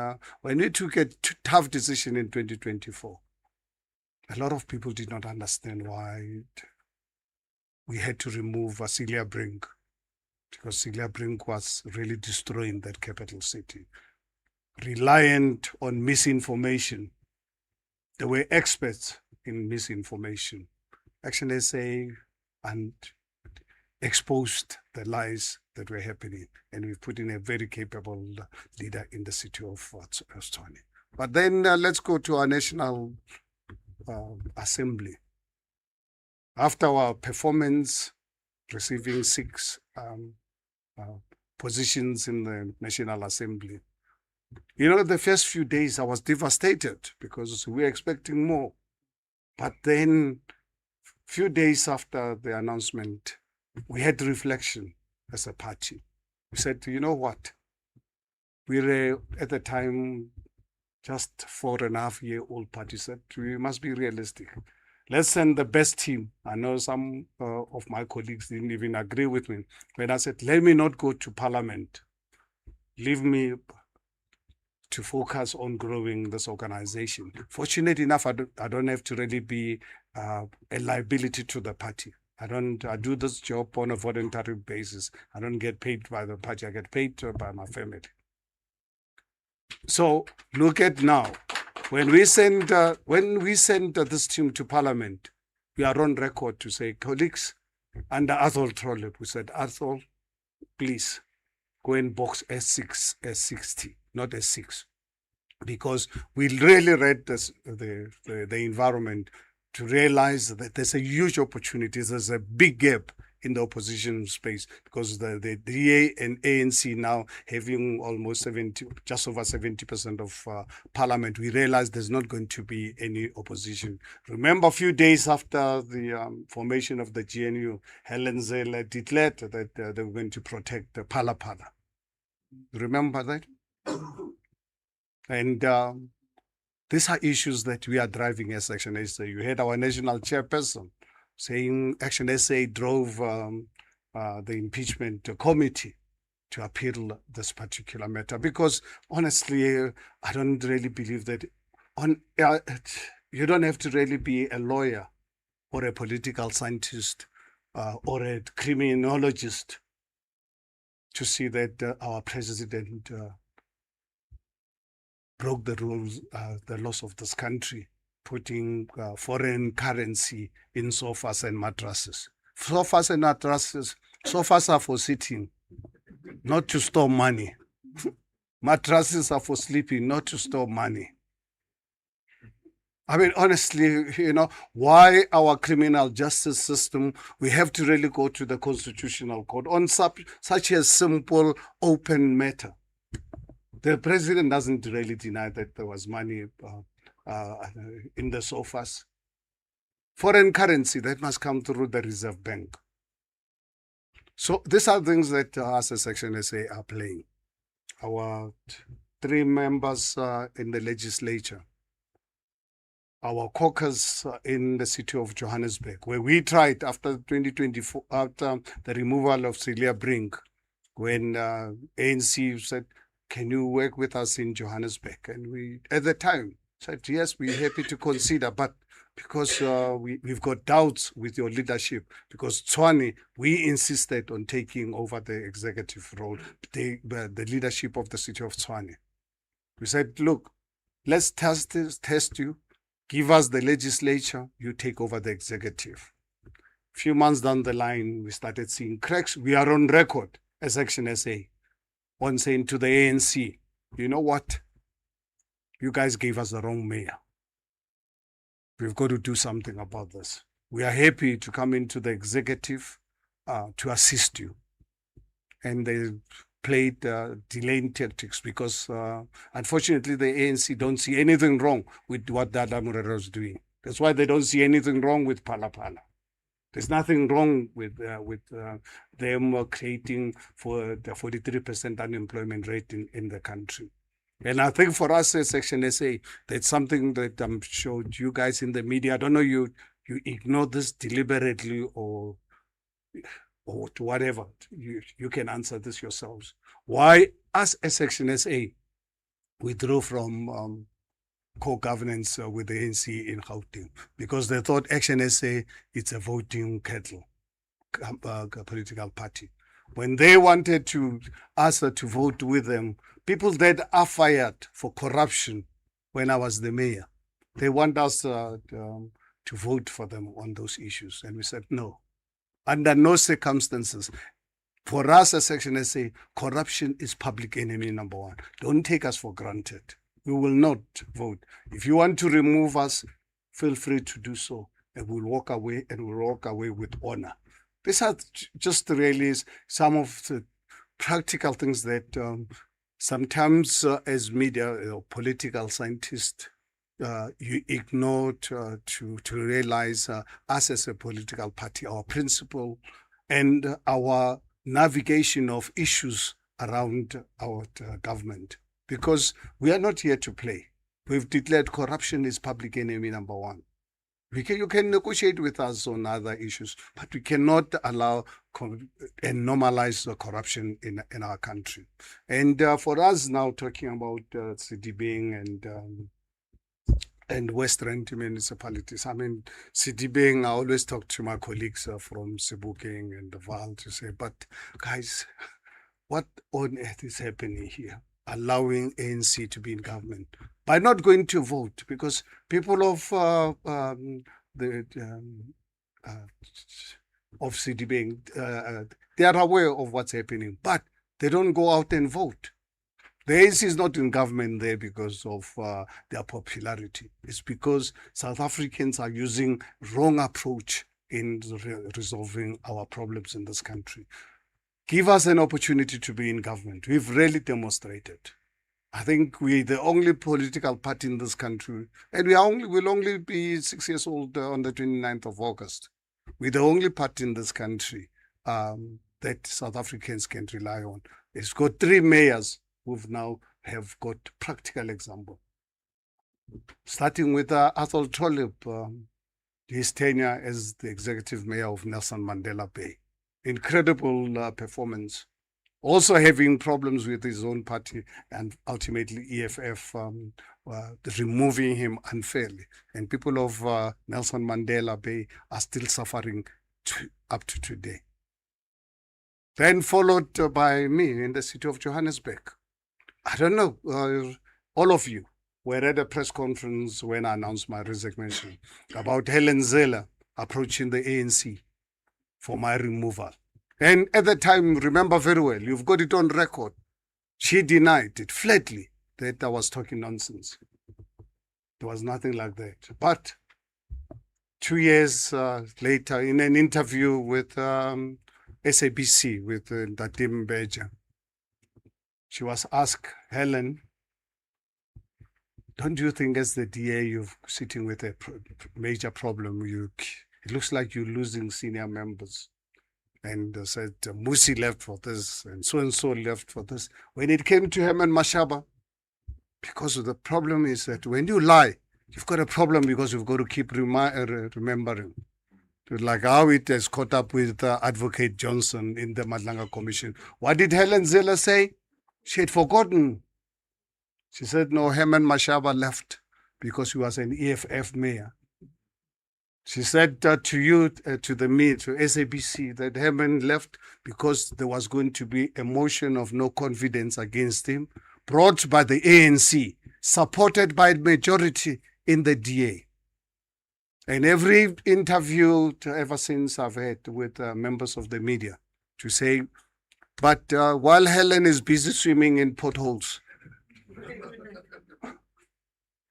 when we took a tough decision in 2024, a lot of people did not understand why we had to remove Celia Brink, because Celia Brink was really destroying that capital city, reliant on misinformation. They were experts in misinformation. ActionSA and exposed the lies that were happening, and we've put in a very capable leader in the city of Tshwane. But then let's go to our National Assembly. After our performance, receiving 6 positions in the National Assembly, you know, the first few days I was devastated because we were expecting more. But then, few days after the announcement, we had reflection as a party. We said, you know what? We were at the time just 4.5-year-old party. Said we must be realistic. Let's send the best team. I know some of my colleagues didn't even agree with me when I said, let me not go to Parliament. Leave me to focus on growing this organization. Fortunate enough, I don't have to really be a liability to the party. I do this job on a voluntary basis. I don't get paid by the party. I get paid by my family. So look at now. When we send this team to Parliament, we are on record to say, colleagues, under Athol Trollip, we said, Athol, please go and box S6, S60, not S6, because we really read the environment to realize that there's a huge opportunity. There's a big gap in the opposition space because the DA and ANC now having almost just over 70% of parliament. We realize there's not going to be any opposition. Remember, a few days after the formation of the GNU, Helen Zille declared that they were going to protect the Phala Phala. Remember that? And these are issues that we are driving as ActionSA. You heard our national chairperson saying ActionSA drove the impeachment committee to appeal this particular matter because honestly, I don't really believe that you don't have to really be a lawyer or a political scientist or a criminologist to see that our president broke the rules, the laws of this country, putting foreign currency in sofas and mattresses. Sofas and mattresses, sofas are for sitting, not to store money. Mattresses are for sleeping, not to store money. I mean, honestly, why our criminal justice system, we have to really go to the Constitutional Court on such a simple, open matter. The president doesn't really deny that there was money in the sofas. foreign currency that must come through the Reserve Bank. So these are things that us as ActionSA are playing. Our 3 members in the legislature, our caucus in the city of Johannesburg, where we tried after 2024, after the removal of Celia Brink, when ANC said, can you work with us in Johannesburg? And we, at the time, said, yes, we're happy to consider, but because we've got doubts with your leadership, because Tshwane, we insisted on taking over the executive role, the leadership of the city of Tshwane. We said, look, let's test you, give us the legislature, you take over the executive. A few months down the line, we started seeing cracks. We are on record as ActionSA on saying to the ANC, you know what? You guys gave us the wrong mayor. We've got to do something about this. We are happy to come into the executive to assist you. And they played delaying tactics because unfortunately the ANC don't see anything wrong with what Dada Morero is doing. That's why they don't see anything wrong with Phala Phala. There's nothing wrong with them creating for the 43% unemployment rate in the country. And I think for us as ActionSA, that's something that I'm sure you guys in the media, I don't know, you ignore this deliberately or whatever. You can answer this yourselves. Why us as ActionSA withdrew from co-governance with the ANC in Gauteng? Because they thought ActionSA, it's a voting cattle, political party. When they wanted to ask to vote with them, people that are fired for corruption when I was the mayor, they want us to vote for them on those issues. And we said, no, under no circumstances. For us as ActionSA, corruption is public enemy number 1. Don't take us for granted. We will not vote. If you want to remove us, feel free to do so. And we'll walk away, and we'll walk away with honor. These are just really some of the practical things that sometimes as media or political scientists, you ignore to realize us as a political party, our principle and our navigation of issues around our government. Because we are not here to play. We've declared corruption is public enemy number 1. You can negotiate with us on other issues, but we cannot allow and normalize the corruption in our country. And for us now talking about Sidibeng and West Rand municipalities, I mean, Sidibeng, I always talk to my colleagues from Sebokeng and Vaal to say, but guys, what on earth is happening here? Allowing ANC to be in government by not going to vote, because people of Sidibeng, they are aware of what's happening, but they don't go out and vote. The ANC is not in government there because of their popularity. It's because South Africans are using wrong approach in resolving our problems in this country. Give us an opportunity to be in government. We've really demonstrated. I think we're the only political party in this country, and will only be 6 years old on the 29th of August. We're the only party in this country that South Africans can rely on. It's got 3 mayors who now have got practical example. Starting with Athol Trollip, his tenure as the executive mayor of Nelson Mandela Bay. Incredible performance. Also having problems with his own party and ultimately EFF removing him unfairly. And people of Nelson Mandela Bay are still suffering up to today. Then followed by me in the city of Johannesburg. I don't know, all of you were at a press conference when I announced my resignation about Helen Zille approaching the ANC for my removal. And at the time, remember very well, you've got it on record, she denied it flatly that I was talking nonsense. There was nothing like that. But 2 years later, in an interview with SABC, with Datim Beja, she was asked, Helen, don't you think as the DA you're sitting with a major problem? It looks like you're losing senior members. And said Musi left for this and so left for this. When it came to Herman Mashaba, because of the problem is that when you lie, you've got a problem because you've got to keep remembering. Like how it has caught up with Advocate Johnson in the Madlanga Commission. What did Helen Ziller say? She had forgotten. She said, no, Herman Mashaba left because he was an EFF mayor. She said to you, to SABC, that Herman left because there was going to be a motion of no confidence against him, brought by the ANC, supported by the majority in the DA. And every interview ever since I've had with members of the media to say, but while Helen is busy swimming in potholes,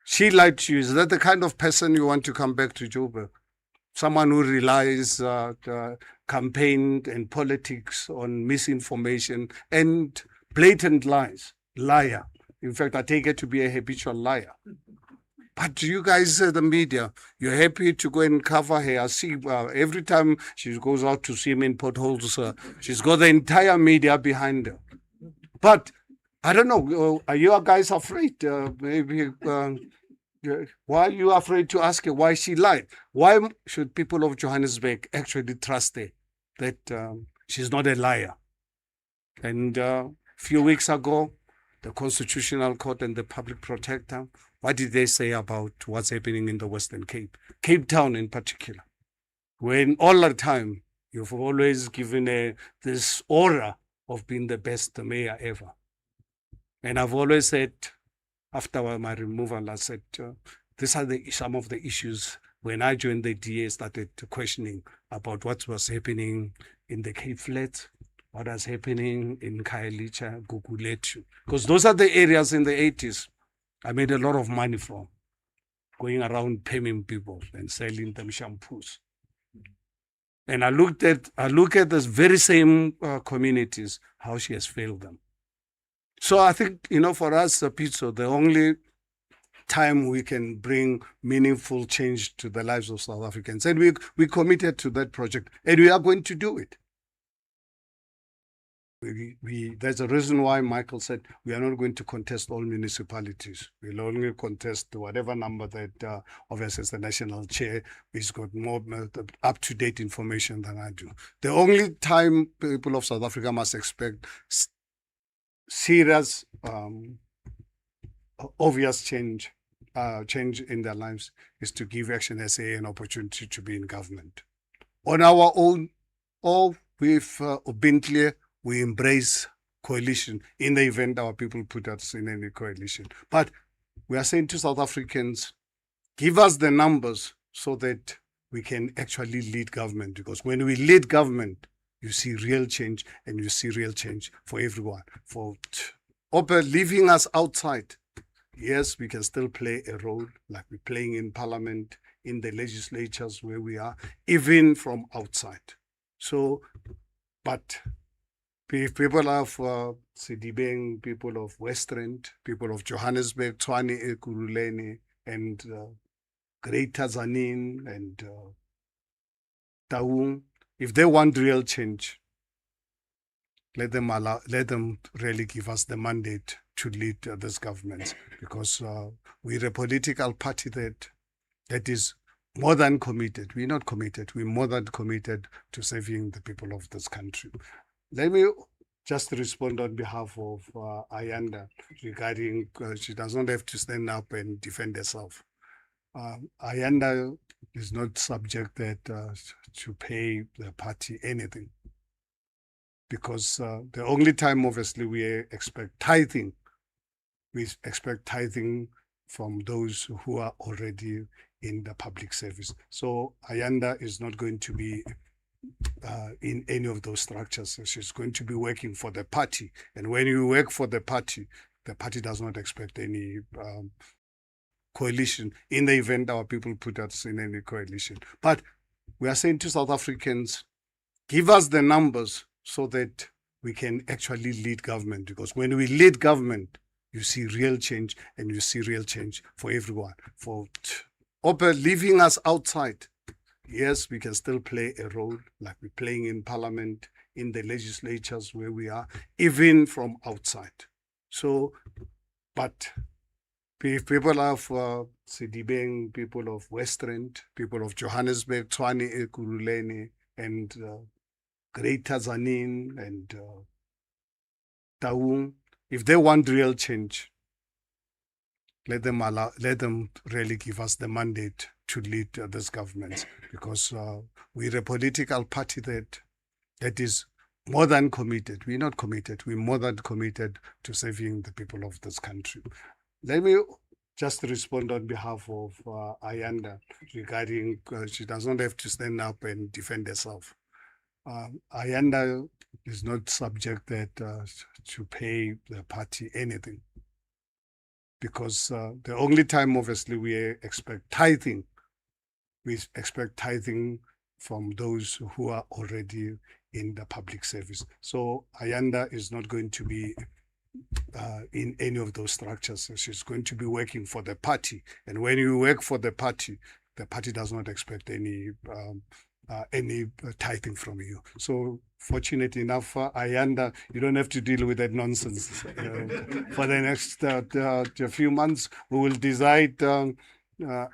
she lied to you. Is that the kind of person you want to come back to Joburg? Someone who relies campaign and politics on misinformation and blatant lies. Liar. In fact, I take it to be a habitual liar. But you guys, the media, you're happy to go and cover her. I see every time she goes out to swim in potholes, she's got the entire media behind her. But I don't know, are you guys afraid? Maybe why are you afraid to ask her why she lied? Why should people of Johannesburg actually trust her that she's not a liar? And a few weeks ago, the Constitutional Court and the Public Protector, what did they say about what's happening in the Western Cape? Cape Town in particular. When all the time, you've always given this aura of being the best mayor ever. And I've always said, after my removal, I said, these are some of the issues. When I joined the DA, started questioning about what was happening in the Cape Flats, what was happening in Khayelitsha, Gugulethu. Because those are the areas in the 80s I made a lot of money from, going around paying people and selling them shampoos. And I look at those very same communities, how she has failed them. So I think, for us, Pizzo, the only time we can bring meaningful change to the lives of South Africans, and we committed to that project, and we are going to do it. There's a reason why Michael said we are not going to contest all municipalities. We'll only contest whatever number that, obviously, as the national chair, he's got more up-to-date information than I do. The only time people of South Africa must expect serious, obvious change in their lives is to give ActionSA an opportunity to be in government. On our own, or with Ubuntu, we embrace coalition in the event our people put us in any coalition. But we are saying to South Africans, give us the numbers so that we can actually lead government. Because when we lead government, you see real change, and you see real change for everyone. For leaving us outside, yes, we can still play a role like we're playing in parliament, in the legislatures where we are, even from outside. So, but people of Sidibeng, people of Western, people of Johannesburg, Tshwane, Ekurhuleni, and Greater Tzaneen, and Taung, if they want real change, let them really give us the mandate to lead this government, because we're a political party that is more than committed. We're not committed. We're more than committed to saving the people of this country. Let me just respond on behalf of Ayanda regarding she does not have to stand up and defend herself. Ayanda is not subjected to pay the party anything, because the only time, obviously, we expect tithing from those who are already in the public service. So Ayanda is not going to be in any of those structures. She's going to be working for the party. And when you work for the party does not expect any coalition in the event our people put us in any coalition. But we are saying to South Africans, give us the numbers so that we can actually lead government. Because when we lead government, you see real change, and you see real change for everyone. For leaving us outside, yes, we can still play a role like we're playing in parliament, in the legislatures where we are, even from outside. So, but people of Sidibeng, people of Western, people of Johannesburg, Tshwane, Ekurhuleni, and Greater Zanin, and Taung, if they want real change, let them really give us the mandate to lead this government, because we're a political party that is more than committed. We're not committed. We're more than committed to saving the people of this country. Let me just respond on behalf of Ayanda regarding she does not have to stand up and defend herself. Ayanda is not subjected to pay the party anything, because the only time, obviously, we expect tithing. We expect tithing from those who are already in the public service. So Ayanda is not going to be in any of those structures. She's going to be working for the party. And when you work for the party does not expect any tithing from you. So fortunate enough, Ayanda, you don't have to deal with that nonsense. For the next few months, we will decide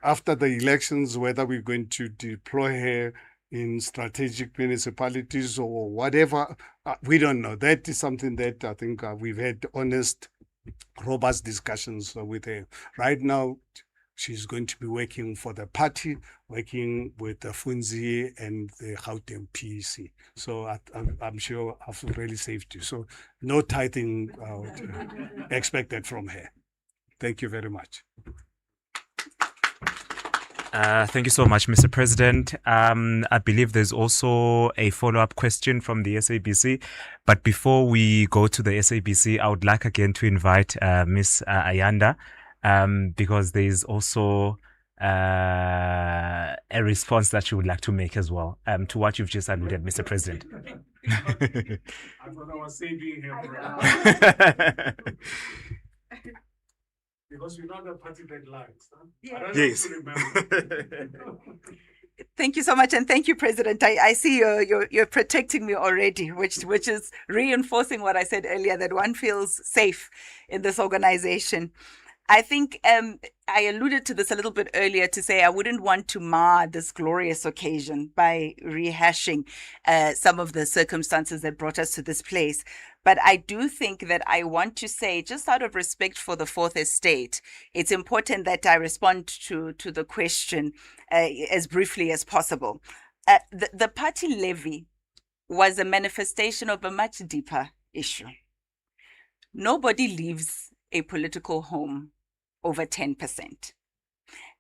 after the elections whether we're going to deploy her in strategic municipalities or whatever. We don't know. That is something that I think we've had honest, robust discussions with her. Right now, she's going to be working for the party, working with the Funzi and the Gauteng PEC. So I'm sure I've really saved you. So no tithing expected from her. Thank you very much. Thank you so much, Mr. President. I believe there's also a follow-up question from the SABC. But before we go to the SABC, I would like again to invite Ms. Ayanda, because there's also a response that you would like to make as well to what you've just alluded, Mr. President. I thought I was saving him for a because we're not a party that lies. Huh? I don't Yes. remember. Thank you so much, and thank you, President. I see you're protecting me already, which is reinforcing what I said earlier, that one feels safe in this organization. I think I alluded to this a little bit earlier to say I wouldn't want to mar this glorious occasion by rehashing some of the circumstances that brought us to this place. But I do think that I want to say, just out of respect for the Fourth Estate, it's important that I respond to the question as briefly as possible. The party levy was a manifestation of a much deeper issue. Nobody leaves a political home over 10%.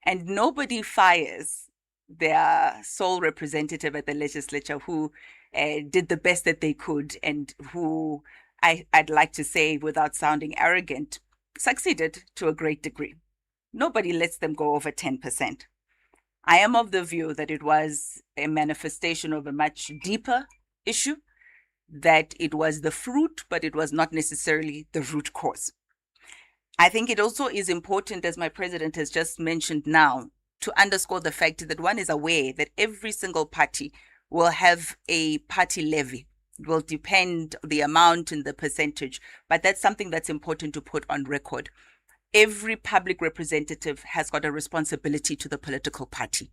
And nobody fires their sole representative at the legislature who did the best that they could and who, I'd like to say, without sounding arrogant, succeeded to a great degree. Nobody lets them go over 10%. I am of the view that it was a manifestation of a much deeper issue, that it was the fruit, but it was not necessarily the root cause. I think it also is important, as my president has just mentioned now, to underscore the fact that one is aware that every single party will have a party levy. It will depend on the amount and the percentage, but that's something that's important to put on record. Every public representative has got a responsibility to the political party.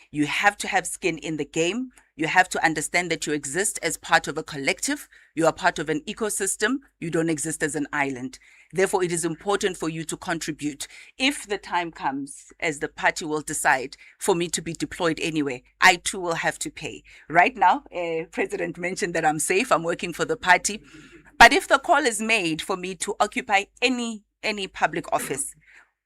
You have to have skin in the game. You have to understand that you exist as part of a collective. You are part of an ecosystem. You don't exist as an island. Therefore, it is important for you to contribute. If the time comes, as the party will decide, for me to be deployed anywhere, I too will have to pay. Right now, President mentioned that I'm safe. I'm working for the party. But if the call is made for me to occupy any public office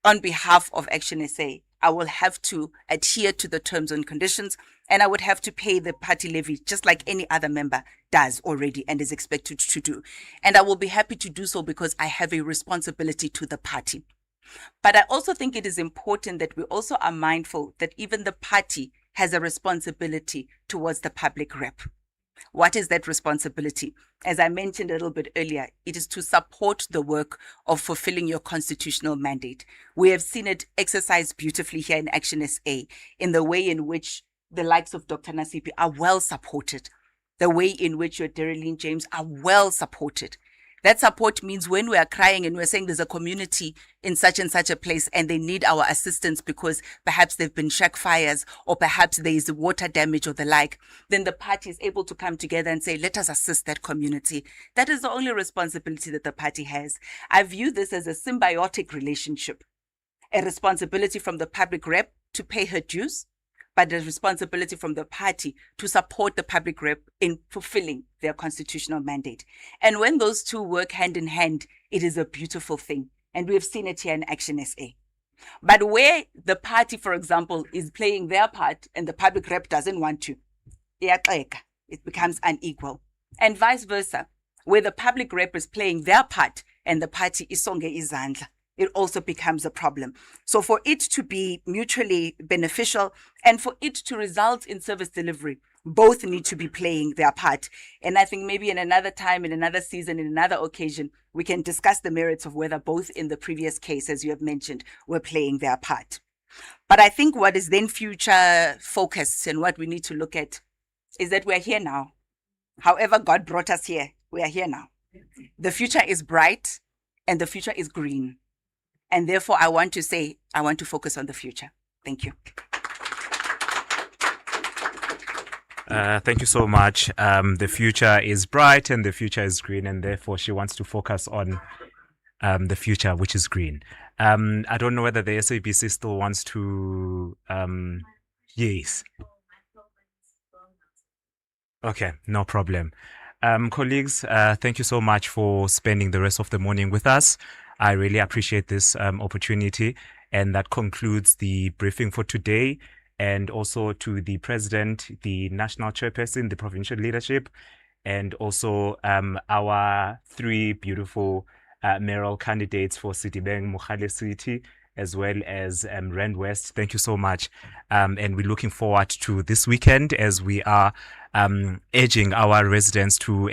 on behalf of ActionSA, I will have to adhere to the terms and conditions, and I would have to pay the party levy just like any other member does already and is expected to do. And I will be happy to do so because I have a responsibility to the party. But I also think it is important that we also are mindful that even the party has a responsibility towards the public rep. What is that responsibility? As I mentioned a little bit earlier, it is to support the work of fulfilling your constitutional mandate. We have seen it exercised beautifully here in ActionSA in the way in which the likes of Dr. Nasipi are well supported, the way in which your Darylene James are well supported. That support means when we are crying and we're saying there's a community in such and such a place and they need our assistance because perhaps they've been shack fires or perhaps there is water damage or the like, then the party is able to come together and say, let us assist that community. That is the only responsibility that the party has. I view this as a symbiotic relationship, a responsibility from the public rep to pay her dues, but a responsibility from the party to support the public rep in fulfilling their constitutional mandate. And when those two work hand in hand, it is a beautiful thing. And we have seen it here in ActionSA. But where the party, for example, is playing their part and the public rep doesn't want to, it becomes unequal. And vice versa, where the public rep is playing their part and the party is songe izandla, it also becomes a problem. So for it to be mutually beneficial and for it to result in service delivery, both need to be playing their part. And I think maybe in another time, in another season, in another occasion, we can discuss the merits of whether both in the previous case, as you have mentioned, were playing their part. But I think what is then future focused and what we need to look at is that we're here now. However God brought us here, we are here now. The future is bright and the future is green. And therefore, I want to focus on the future. Thank you. Thank you so much. The future is bright and the future is green, and therefore she wants to focus on the future, which is green. I don't know whether the SABC still wants to... yes. Okay, no problem. Colleagues, thank you so much for spending the rest of the morning with us. I really appreciate this opportunity, and that concludes the briefing for today. And also to the President, the National Chairperson, the Provincial Leadership, and also our three beautiful mayoral candidates for Citybeng, Mogale City, as well as Rand West. Thank you so much. And we're looking forward to this weekend as we are urging our residents to